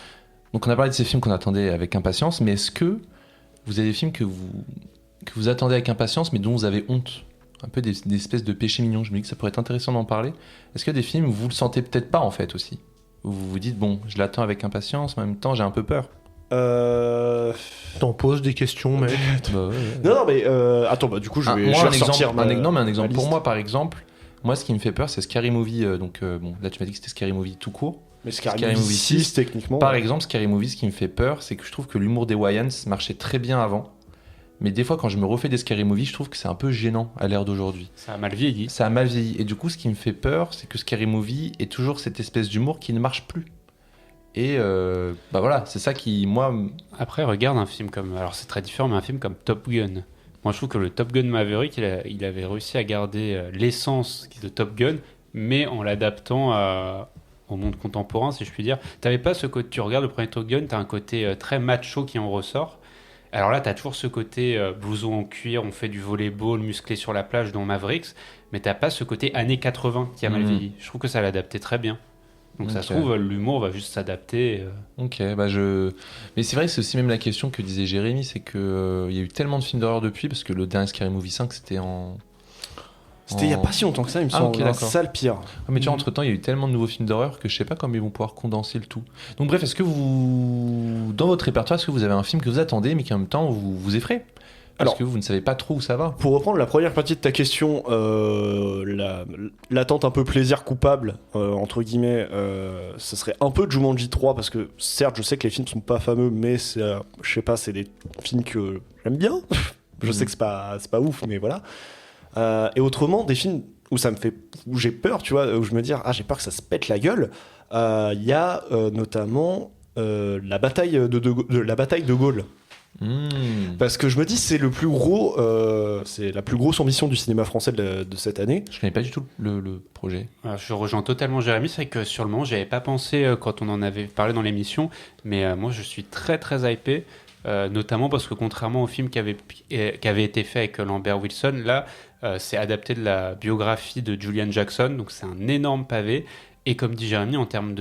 Donc on a parlé de ces films qu'on attendait avec impatience, mais est-ce que vous avez des films que vous attendez avec impatience, mais dont vous avez honte? Un peu des espèces de péchés mignons. Je me dis que ça pourrait être intéressant d'en parler. Est-ce qu'il y a des films où vous le sentez peut-être pas en fait aussi? Où vous vous dites, bon, je l'attends avec impatience, mais en même temps j'ai un peu peur. T'en poses des questions, mec. Bah, ouais. Non, mais attends, bah du coup, je vais moi, un ressortir exemple, un exemple ma pour liste. moi, par exemple. Moi, ce qui me fait peur, c'est Scary Movie. Bon, là, tu m'as dit que c'était Scary Movie tout court. Mais Scary Scary Movie Movie 6, techniquement. Par exemple, Scary Movie, ce qui me fait peur, c'est que je trouve que l'humour des Wayans marchait très bien avant. Mais des fois, quand je me refais des Scary Movie, je trouve que c'est un peu gênant à l'ère d'aujourd'hui. Ça a mal vieilli. Ça a mal vieilli. Et du coup, ce qui me fait peur, c'est que Scary Movie est toujours cette espèce d'humour qui ne marche plus. Et bah voilà, c'est ça qui, moi... Après, regarde un film comme... Alors, c'est très différent, mais un film comme Top Gun. Moi, je trouve que le Top Gun Maverick, il avait réussi à garder l'essence de Top Gun, mais en l'adaptant au monde contemporain, si je puis dire. T'avais pas ce côté... Tu regardes le premier Top Gun, t'as un côté très macho qui en ressort. Alors là, t'as toujours ce côté blouson en cuir, on fait du volleyball musclé sur la plage dans Mavericks, mais t'as pas ce côté années 80 qui a mal vieilli. Je trouve que ça l'adaptait très bien. Donc ça se trouve, l'humour va juste s'adapter. Ok, bah mais c'est vrai que c'est aussi même la question que disait Jérémy, c'est que il y a eu tellement de films d'horreur depuis, parce que le dernier Scary Movie 5, c'était C'était il y a pas si longtemps que ça, il me semble. ok, d'accord. Ça, le pire. Ah, mais tu vois, entre temps, il y a eu tellement de nouveaux films d'horreur que je sais pas comment ils vont pouvoir condenser le tout. Donc bref, est-ce que vous, dans votre répertoire, est-ce que vous avez un film que vous attendez, mais qui en même temps vous effraie? Parce Alors, que vous ne savez pas trop où ça va. pour reprendre la première partie de ta question, l'attente un peu plaisir coupable, entre guillemets, ce serait un peu Jumanji 3, parce que certes, je sais que les films sont pas fameux, mais je sais pas, c'est des films que j'aime bien. Je sais que c'est pas ouf, mais voilà. Et autrement, des films où j'ai peur, tu vois, où je me dis, j'ai peur que ça se pète la gueule. Il y a notamment la bataille de Gaulle. Parce que je me dis c'est la plus grosse ambition du cinéma français de cette année. Je connais pas du tout le projet. Alors, je rejoins totalement Jérémy, c'est vrai que sur le moment, j'avais pas pensé quand on en avait parlé dans l'émission, mais moi je suis très très hypé, notamment parce que contrairement au film qui avait été fait avec Lambert Wilson, là c'est adapté de la biographie de Julian Jackson, donc c'est un énorme pavé, et comme dit Jérémy, en termes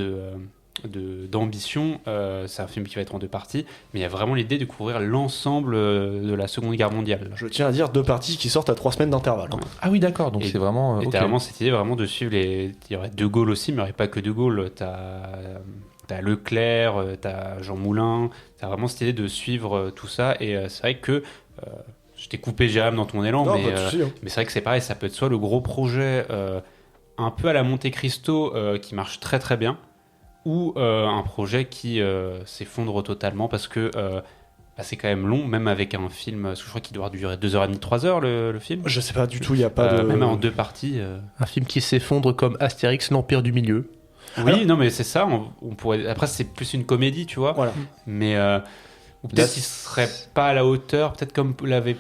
d'ambition, c'est un film qui va être en 2 parties, mais il y a vraiment l'idée de couvrir l'ensemble de la Seconde Guerre mondiale. Je tiens à dire 2 parties qui sortent à 3 semaines d'intervalle. Hein. Ah oui, d'accord, donc Et- c'est vraiment... Et ok. t'as vraiment cette idée vraiment de suivre il y aurait De Gaulle aussi, mais il n'y aurait pas que De Gaulle. T'as Leclerc, t'as Jean Moulin, t'as vraiment cette idée de suivre tout ça. Et c'est vrai que je t'ai coupé Jérôme dans ton élan, Non, mais, pas de souci, hein. mais c'est vrai que c'est pareil, ça peut être soit le gros projet un peu à la Monte Cristo qui marche très très bien, ou un projet qui s'effondre totalement parce que c'est quand même long, même avec un film, parce que je crois qu'il doit durer 2h30, 3h le film. Je sais pas du tout, il y a pas de. Même en 2 parties. Un film qui s'effondre comme Astérix, l'Empire du Milieu. Oui, Alors- non, mais c'est ça. On pourrait. Après, c'est plus une comédie, tu vois. Voilà. Mais ou peut-être qu'il serait pas à la hauteur, peut-être comme l'avait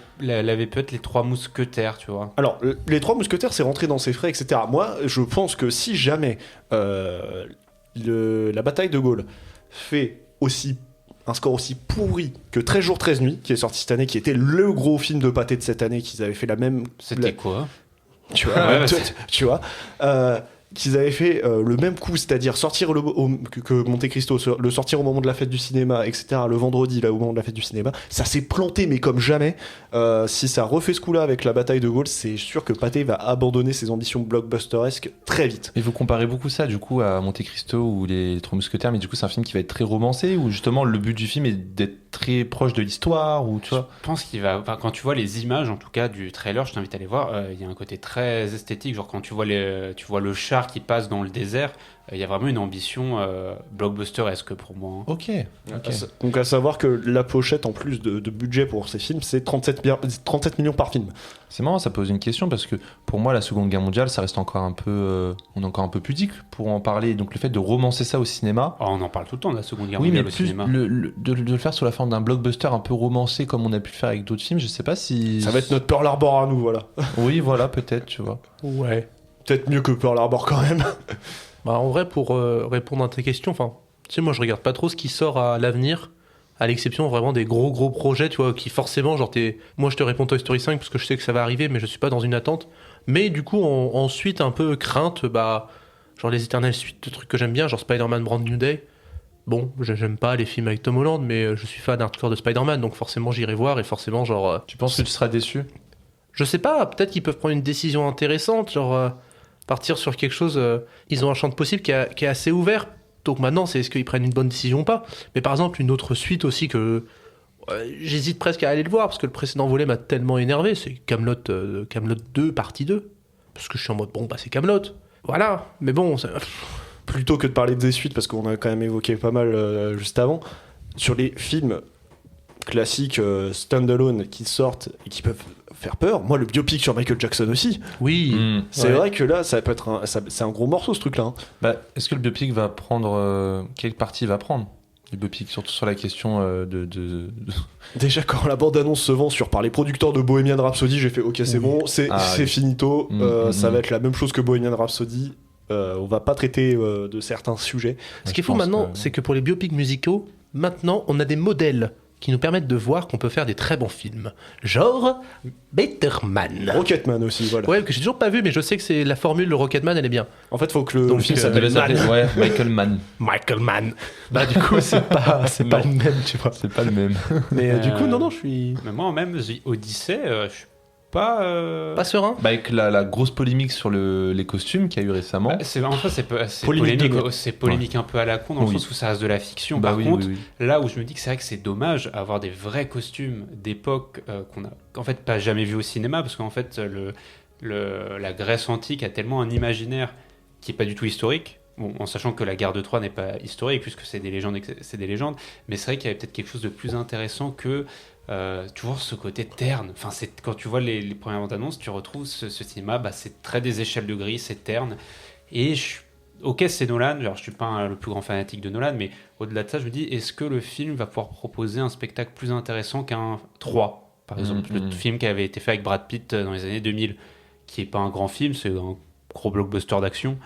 peut-être les 3 Mousquetaires, tu vois. Alors, les 3 Mousquetaires, c'est rentré dans ses frais, etc. Moi, je pense que si jamais la bataille de Gaulle fait aussi un score aussi pourri que 13 jours 13 nuits qui est sorti cette année, qui était le gros film de pâté de cette année, qu'ils avaient fait la même. C'était quoi? Tu vois, tu vois, qu'ils avaient fait le même coup, c'est-à-dire sortir que Monte Cristo, le sortir au moment de la fête du cinéma, etc. Le vendredi, là, au moment de la fête du cinéma, ça s'est planté, mais comme jamais. Si ça refait ce coup-là avec la bataille de Gaulle, c'est sûr que Pathé va abandonner ses ambitions blockbusteresques très vite. Et vous comparez beaucoup ça, du coup, à Monte Cristo ou les Trois Mousquetaires, mais du coup, c'est un film qui va être très romancé, ou justement, le but du film est d'être très proche de l'histoire, ou tu vois. Je pense qu'il va. Enfin, quand tu vois les images, en tout cas, du trailer, je t'invite à les voir. Il y a un côté très esthétique, genre quand tu vois le char qui passe dans le désert, il y a vraiment une ambition blockbusteresque pour moi. Hein. Ok. Donc à savoir que la pochette, en plus de budget pour ces films, c'est 37 millions par film. C'est marrant, ça pose une question parce que pour moi, la Seconde Guerre mondiale, ça reste encore un peu, on est encore un peu pudique pour en parler. Donc le fait de romancer ça au cinéma. Oh, on en parle tout le temps de la Seconde Guerre Oui, mondiale mais au plus cinéma. de le faire sous la forme d'un blockbuster un peu romancé comme on a pu le faire avec d'autres films, je sais pas si. Ça va être notre Pearl Harbor à nous, voilà. Oui, voilà, peut-être, tu vois. Ouais. Peut-être mieux que Pearl Harbor quand même. Bah, en vrai, pour répondre à tes questions, enfin, tu sais, moi je regarde pas trop ce qui sort à l'avenir, à l'exception vraiment des gros projets, tu vois, qui forcément, genre, moi je te réponds Toy Story 5 parce que je sais que ça va arriver, mais je suis pas dans une attente. Mais du coup, ensuite, un peu crainte, bah, genre les éternelles suites de trucs que j'aime bien, genre Spider-Man Brand New Day. Bon, j'aime pas les films avec Tom Holland, mais je suis fan hardcore de Spider-Man, donc forcément j'irai voir, et forcément, genre. Tu penses que tu seras déçu? Je sais pas, peut-être qu'ils peuvent prendre une décision intéressante, genre partir sur quelque chose. Ils ont un champ de possible qui est assez ouvert. Donc maintenant, c'est est-ce qu'ils prennent une bonne décision ou pas. Mais par exemple, une autre suite aussi que j'hésite presque à aller le voir parce que le précédent volet m'a tellement énervé, c'est Kaamelott 2, partie 2. Parce que je suis en mode, bon, bah c'est Kaamelott. Voilà, mais bon. Plutôt que de parler des suites, parce qu'on a quand même évoqué pas mal juste avant, sur les films classiques standalone qui sortent et qui peuvent faire peur, moi le biopic sur Michael Jackson aussi, Oui, c'est vrai que là ça peut être c'est un gros morceau ce truc là. Bah, est-ce que le biopic va prendre. Quelle partie il va prendre? Le biopic, surtout sur la question Déjà quand la bande-annonce se vend par les producteurs de Bohemian Rhapsody, j'ai fait ok c'est bon, c'est finito, ça va être la même chose que Bohemian Rhapsody. On va pas traiter de certains sujets. Ce qui est fou maintenant, c'est que pour les biopics musicaux, maintenant on a des modèles qui nous permettent de voir qu'on peut faire des très bons films. Genre Better Man. Rocketman aussi, voilà. Ouais, que j'ai toujours pas vu, mais je sais que c'est la formule, le Rocketman, elle est bien. En fait, faut que le film s'appelle s'appelle Man. Ouais, Michael Mann. Michael Mann. Bah du coup, c'est pas le même, tu vois. C'est pas le même. Mais du coup, non, je suis Mais moi, même The Odyssey, je suis pas. pas serein. Bah, avec la grosse polémique sur les costumes qu'il y a eu récemment. Bah, c'est Polémique polémique, de- c'est polémique un peu à la con, dans le Oui. sose où ça reste de la fiction. Bah Par oui, contre, oui. là où je me dis que c'est vrai que c'est dommage avoir des vrais costumes d'époque qu'on a en fait pas jamais vu au cinéma, parce qu'en fait la Grèce antique a tellement un imaginaire qui est pas du tout historique. Bon, en sachant que la guerre de Troie n'est pas historique puisque c'est des légendes, mais c'est vrai qu'il y avait peut-être quelque chose de plus intéressant que tu vois ce côté terne. Enfin, quand tu vois les premières bandes annonces, tu retrouves ce cinéma, bah, c'est très des échelles de gris, c'est terne. Et ok, c'est Nolan, alors je suis pas le plus grand fanatique de Nolan, mais au-delà de ça, je me dis, est-ce que le film va pouvoir proposer un spectacle plus intéressant qu'un 3, par exemple, le film qui avait été fait avec Brad Pitt dans les années 2000, qui est pas un grand film, c'est un gros blockbuster d'action,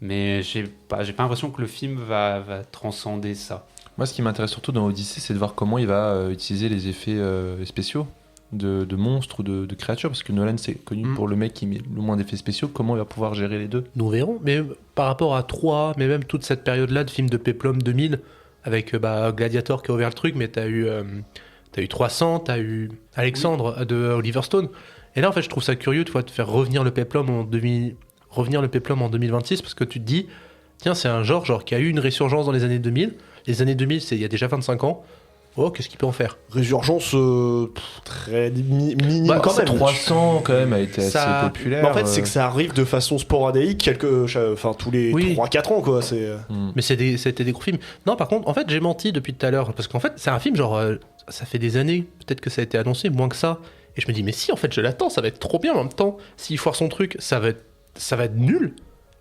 mais j'ai pas l'impression que le film va transcender ça. Moi, ce qui m'intéresse surtout dans Odyssey, c'est de voir comment il va utiliser les effets spéciaux de monstres ou de créatures, parce que Nolan, c'est connu pour le mec qui met le moins d'effets spéciaux. Comment il va pouvoir gérer les deux? Nous verrons. Mais par rapport à 3, mais même toute cette période-là de films de Peplum 2000, avec Gladiator qui a ouvert le truc, mais t'as eu 300, t'as eu Alexandre de Oliver Stone. Et là, en fait, je trouve ça curieux, tu vois, de faire revenir le Peplum en 2026, parce que tu te dis, tiens, c'est un genre qui a eu une résurgence dans les années 2000. Les années 2000, c'est il y a déjà 25 ans. Oh, qu'est-ce qu'il peut en faire? Résurgence très minime Bah, quand même. 300 quand même a été Ça- assez populaire. Mais en fait, c'est que ça arrive de façon sporadique, tous les Oui. 3-4 ans, quoi. C'est... Mais c'était des gros films. Non, par contre, en fait, j'ai menti depuis tout à l'heure. Parce qu'en fait, c'est un film, genre, ça fait des années, peut-être que ça a été annoncé, moins que ça. Et je me dis, mais si, en fait, je l'attends, ça va être trop bien. En même temps, s'il foire son truc, ça va être nul.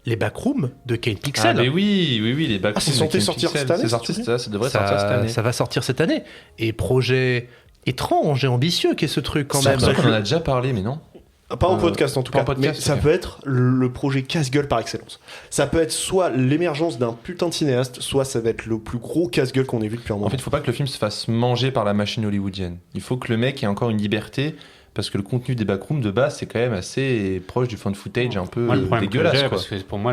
Les Backrooms de Kane Pixel. Ah, mais oui, les backrooms. c'est censé sortir cette année, C'est sorti, c'est ça devrait sortir cette année. Ça va sortir cette année. Et projet étrange et ambitieux qu'est ce truc quand C'est même. pour ça qu'on en a déjà parlé, mais non. Pas en podcast en tout pas cas, en podcast, mais ça ok. peut être le projet casse-gueule par excellence. Ça peut être soit l'émergence d'un putain de cinéaste, soit ça va être le plus gros casse-gueule qu'on ait vu depuis un moment. En fait, il faut pas que le film se fasse manger par la machine hollywoodienne. Il faut que le mec ait encore une liberté, parce que le contenu des backrooms de base, c'est quand même assez proche du fan footage un peu Moi, le problème que dégueulasse. j'ai, Quoi. parce que pour moi,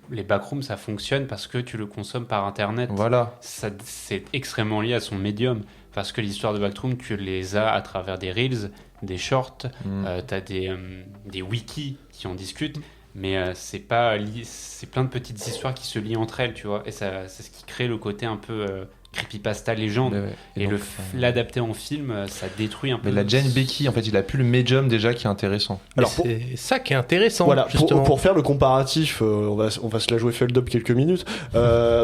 les backrooms, ça fonctionne parce que tu le consommes par Internet. Voilà. C'est extrêmement lié à son médium. Parce que l'histoire de backroom, tu les as à travers des reels, des shorts, tu as des wikis qui en discutent, mais c'est plein de petites histoires qui se lient entre elles, tu vois. Et c'est ce qui crée le côté un peu creepypasta légende. Mais ouais. Et donc, l'adapter en film, ça détruit un peu. mais la Jane Becky, en fait, il a plus le médium déjà qui est intéressant. Alors, C'est ça qui est intéressant, Voilà, justement. pour faire le comparatif, on va se la jouer fold up quelques minutes.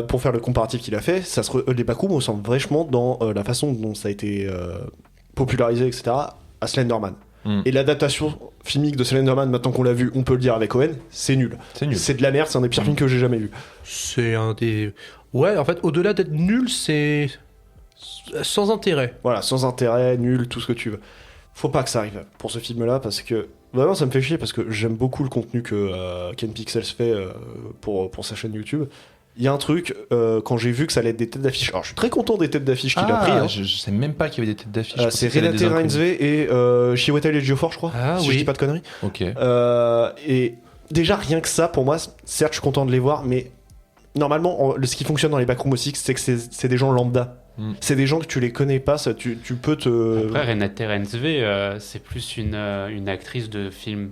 Pour faire le comparatif qu'il a fait, les backrooms ressemblent vachement dans la façon dont ça a été popularisé, etc., à Slenderman. Et l'adaptation filmique de Slenderman, maintenant qu'on l'a vu, on peut le dire avec Owen, c'est nul. C'est nul. C'est de la merde, c'est un des pires films que j'ai jamais vu. C'est un des... Ouais, en fait, au-delà d'être nul, c'est sans intérêt. Voilà, sans intérêt, nul, tout ce que tu veux. Faut pas que ça arrive pour ce film-là, parce que vraiment ça me fait chier, parce que j'aime beaucoup le contenu que Ken Pixels fait pour sa chaîne YouTube. Il y a un truc, quand j'ai vu que ça allait être des têtes d'affiche, alors je suis très content des têtes d'affiche qu'il a pris. Hein. Je sais même pas qu'il y avait des têtes d'affiche. Je C'est pensais que Renate c'était des inconnus. Reinsve et Chiwetel Ejiofor, je crois, Ah si oui. je dis pas de conneries. Ok. Et déjà rien que ça, pour moi, certes je suis content de les voir, mais normalement, ce qui fonctionne dans les backrooms aussi, c'est que c'est des gens lambda. C'est des gens que tu les connais pas, ça, tu peux te... Après, Renate Reinsve, c'est plus une actrice de film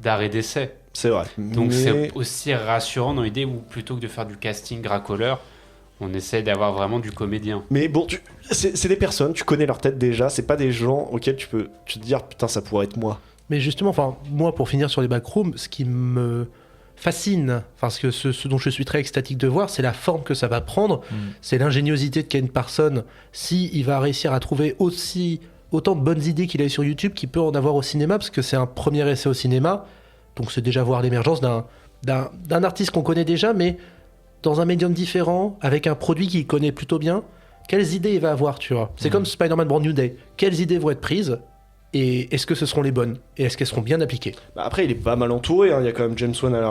d'art et d'essai. C'est vrai. Donc Mais- c'est aussi rassurant dans l'idée où plutôt que de faire du casting racoleur, on essaie d'avoir vraiment du comédien. Mais bon, c'est des personnes, tu connais leur tête déjà, c'est pas des gens auxquels tu peux te dire putain ça pourrait être moi. Mais justement, enfin, moi, pour finir sur les backrooms, ce qui me fascine, parce que ce dont je suis très extatique de voir, c'est la forme que ça va prendre, c'est l'ingéniosité de Ken Parson. Si il va réussir à trouver autant de bonnes idées qu'il a eu sur YouTube, qu'il peut en avoir au cinéma, parce que c'est un premier essai au cinéma, donc c'est déjà voir l'émergence d'un artiste qu'on connaît déjà, mais dans un médium différent, avec un produit qu'il connaît plutôt bien. Quelles idées il va avoir, tu vois? C'est comme Spider-Man Brand New Day. Quelles idées vont être prises? Et est-ce que ce seront les bonnes? Et est-ce qu'elles seront bien appliquées? Bah après il est pas mal entouré, hein. Il y a quand même James Wan à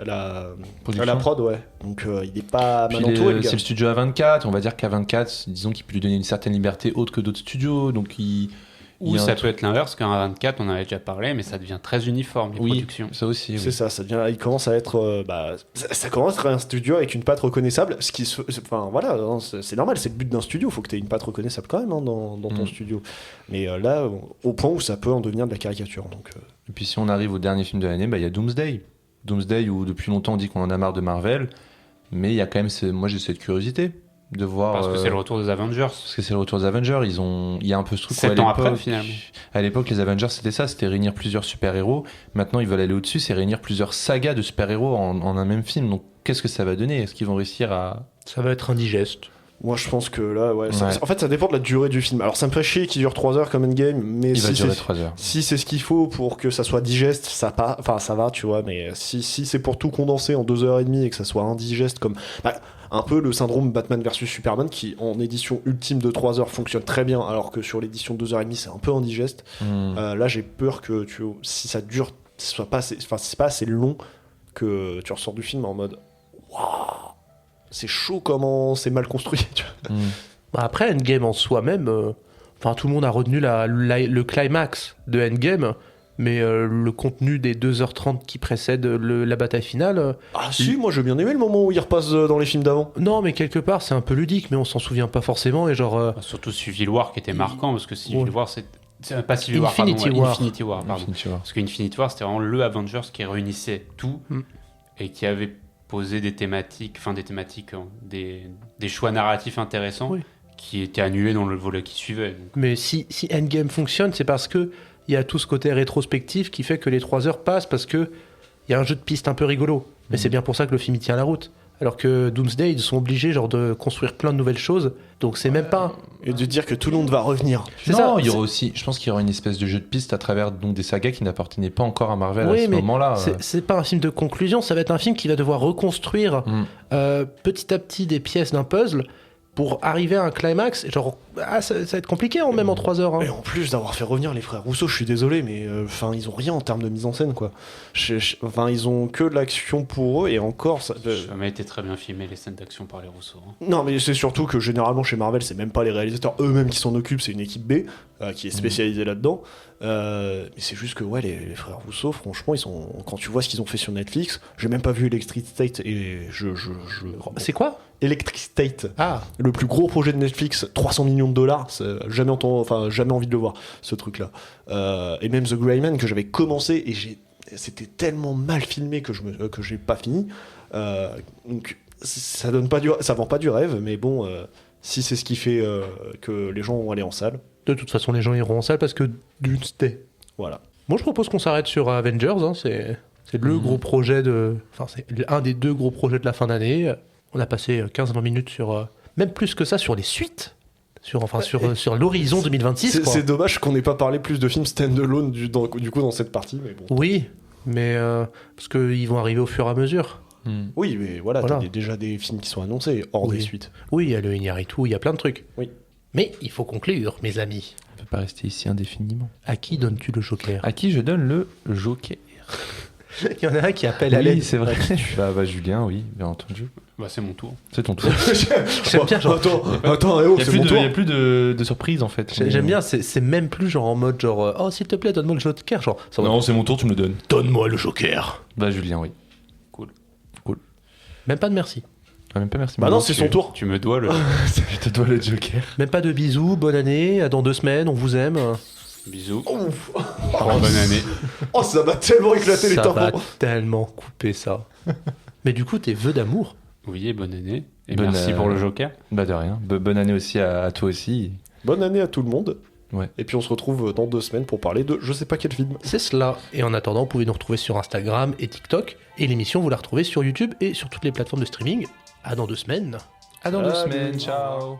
la Production. prod, ouais. Donc il est pas Puis mal entouré le c'est gars. le studio A24, on va dire qu'A24, disons qu'il peut lui donner une certaine liberté autre que d'autres studios, donc il Ou y a un ça truc- peut être l'inverse, qu'un 24, on en avait déjà parlé, mais ça devient très uniforme, les Oui, productions. ça aussi. C'est Oui. ça, il commence à être, ça commence à être un studio avec une patte reconnaissable. Enfin voilà, hein, c'est normal, c'est le but d'un studio. Faut que tu aies une patte reconnaissable quand même hein, dans ton studio. Mais là, au point où ça peut en devenir de la caricature. Donc, Et puis si on arrive au dernier film de l'année, bah, il y a Doomsday. Doomsday où depuis longtemps on dit qu'on en a marre de Marvel, mais il y a quand même, moi j'ai cette curiosité de voir. Parce que c'est le retour des Avengers. Parce que c'est le retour des Avengers, il y a un peu ce truc. 7 où à ans après, l'époque- finalement. À l'époque, les Avengers, c'était ça, c'était réunir plusieurs super-héros. Maintenant, ils veulent aller au-dessus, c'est réunir plusieurs sagas de super-héros en un même film. Donc, qu'est-ce que ça va donner? Est-ce qu'ils vont réussir à... Ça va être indigeste. moi je pense que là, ouais, Ouais. en fait ça dépend de la durée du film. Alors ça me ferait chier qu'il dure 3 heures comme Endgame, mais Il va si durer c'est 3 heures. si c'est ce qu'il faut pour que ça soit digeste, ça va, tu vois, mais si c'est pour tout condenser en 2h30 et que ça soit indigeste comme un peu le syndrome Batman vs Superman qui en édition ultime de 3 heures fonctionne très bien alors que sur l'édition de 2h30 c'est un peu indigeste. Là j'ai peur que si ça dure, si c'est pas assez long que tu ressors du film en mode waouh, c'est chaud comment c'est mal construit, tu vois. Bah après, Endgame en soi-même, enfin tout le monde a retenu le climax de Endgame, mais le contenu des 2h30 qui précèdent la bataille finale, Ah si, moi j'ai bien aimé le moment où il repasse dans les films d'avant. non, mais quelque part c'est un peu ludique, mais on s'en souvient pas forcément, et genre... Surtout Civil War qui était marquant, parce que Civil Ouais. War, c'est pas Civil War, Infinity pardon, War. Infinity War, pardon. Tu vois. Parce qu'Infinity War, c'était vraiment le Avengers qui réunissait tout et qui avait posé des thématiques, des choix narratifs intéressants Oui. qui étaient annulés dans le volet qui suivait. Donc, Mais si Endgame fonctionne, c'est parce que il y a tout ce côté rétrospectif qui fait que les 3 heures passent, parce que il y a un jeu de piste un peu rigolo. Mais c'est bien pour ça que le film il tient la route. Alors que Doomsday, ils sont obligés genre de construire plein de nouvelles choses, donc c'est même pas... Et de dire que tout le monde va revenir. C'est Non, ça, il y aura aussi, je pense qu'il y aura une espèce de jeu de piste à travers donc, des sagas qui n'appartenaient pas encore à Marvel Oui, à ce mais moment-là. c'est pas un film de conclusion, ça va être un film qui va devoir reconstruire petit à petit des pièces d'un puzzle, pour arriver à un climax, genre, ça va être compliqué même en 3 heures. Hein. Et en plus d'avoir fait revenir les frères Rousseau, je suis désolé, mais ils ont rien en termes de mise en scène, quoi. Ils ont que de l'action pour eux, et encore... Ça n'a jamais été très bien filmé, les scènes d'action par les Rousseau. Hein. Non, mais c'est surtout que généralement chez Marvel, c'est même pas les réalisateurs eux-mêmes qui s'en occupent, c'est une équipe B qui est spécialisée là-dedans. Mais c'est juste que les frères Rousseau, franchement, quand tu vois ce qu'ils ont fait sur Netflix, j'ai même pas vu Electric State, et C'est quoi Electric State, le plus gros projet de Netflix, 300 millions de dollars, jamais envie de le voir, ce truc-là. Et même The Gray Man, que j'avais commencé, et c'était tellement mal filmé que j'ai pas fini. Donc ça vend pas du rêve, mais bon, si c'est ce qui fait que les gens vont aller en salle. De toute façon, les gens iront en salle parce que Doomsday. Voilà. Moi, je propose qu'on s'arrête sur Avengers. Hein, c'est le gros projet c'est un des 2 gros projets de la fin d'année. On a passé 15-20 minutes sur... même plus que ça, sur les suites. Sur l'horizon 2026. C'est dommage qu'on n'ait pas parlé plus de films stand-alone du coup dans cette partie. Mais bon. Oui, mais parce qu'ils vont arriver au fur et à mesure. Oui, mais voilà. T'as déjà des films qui sont annoncés hors des suites. Oui, il y a le Iñárritu, il y a plein de trucs. Oui. Mais il faut conclure, mes amis. On peut pas rester ici indéfiniment. À qui donnes-tu le Joker ? À qui je donne le Joker ? Il y en a un qui appelle à l'aide. Oui, c'est vrai. bah Julien, oui, bien entendu. Bah, c'est mon tour. C'est ton tour. J'aime bien, genre... Attends, c'est mon tour. Il n'y a plus de surprise, en fait. J'aime bien, c'est même plus genre en mode genre oh s'il te plaît donne-moi le Joker, genre non, c'est mon tour, tu me le donnes. Donne-moi le Joker. Bah Julien, oui. Cool. Même pas de merci. Ah, même pas merci. Bah non, c'est son tour. Tu me dois le... Je te dois le Joker. Même pas de bisous, bonne année, à dans 2 semaines, on vous aime. Bisous. Ouf. Bonne année. Oh, ça m'a tellement éclaté les Ça va tympans. tellement couper ça. Mais du coup, tes vœux d'amour. Oui, et bonne année. Et merci pour le Joker. Bah de rien. Bonne année aussi à toi aussi. Bonne année à tout le monde. Ouais. Et puis on se retrouve dans 2 semaines pour parler de je sais pas quel film. C'est cela. Et en attendant, vous pouvez nous retrouver sur Instagram et TikTok. Et l'émission, vous la retrouvez sur YouTube et sur toutes les plateformes de streaming. À dans 2 semaines. À dans 2 Salut. semaines. Ciao.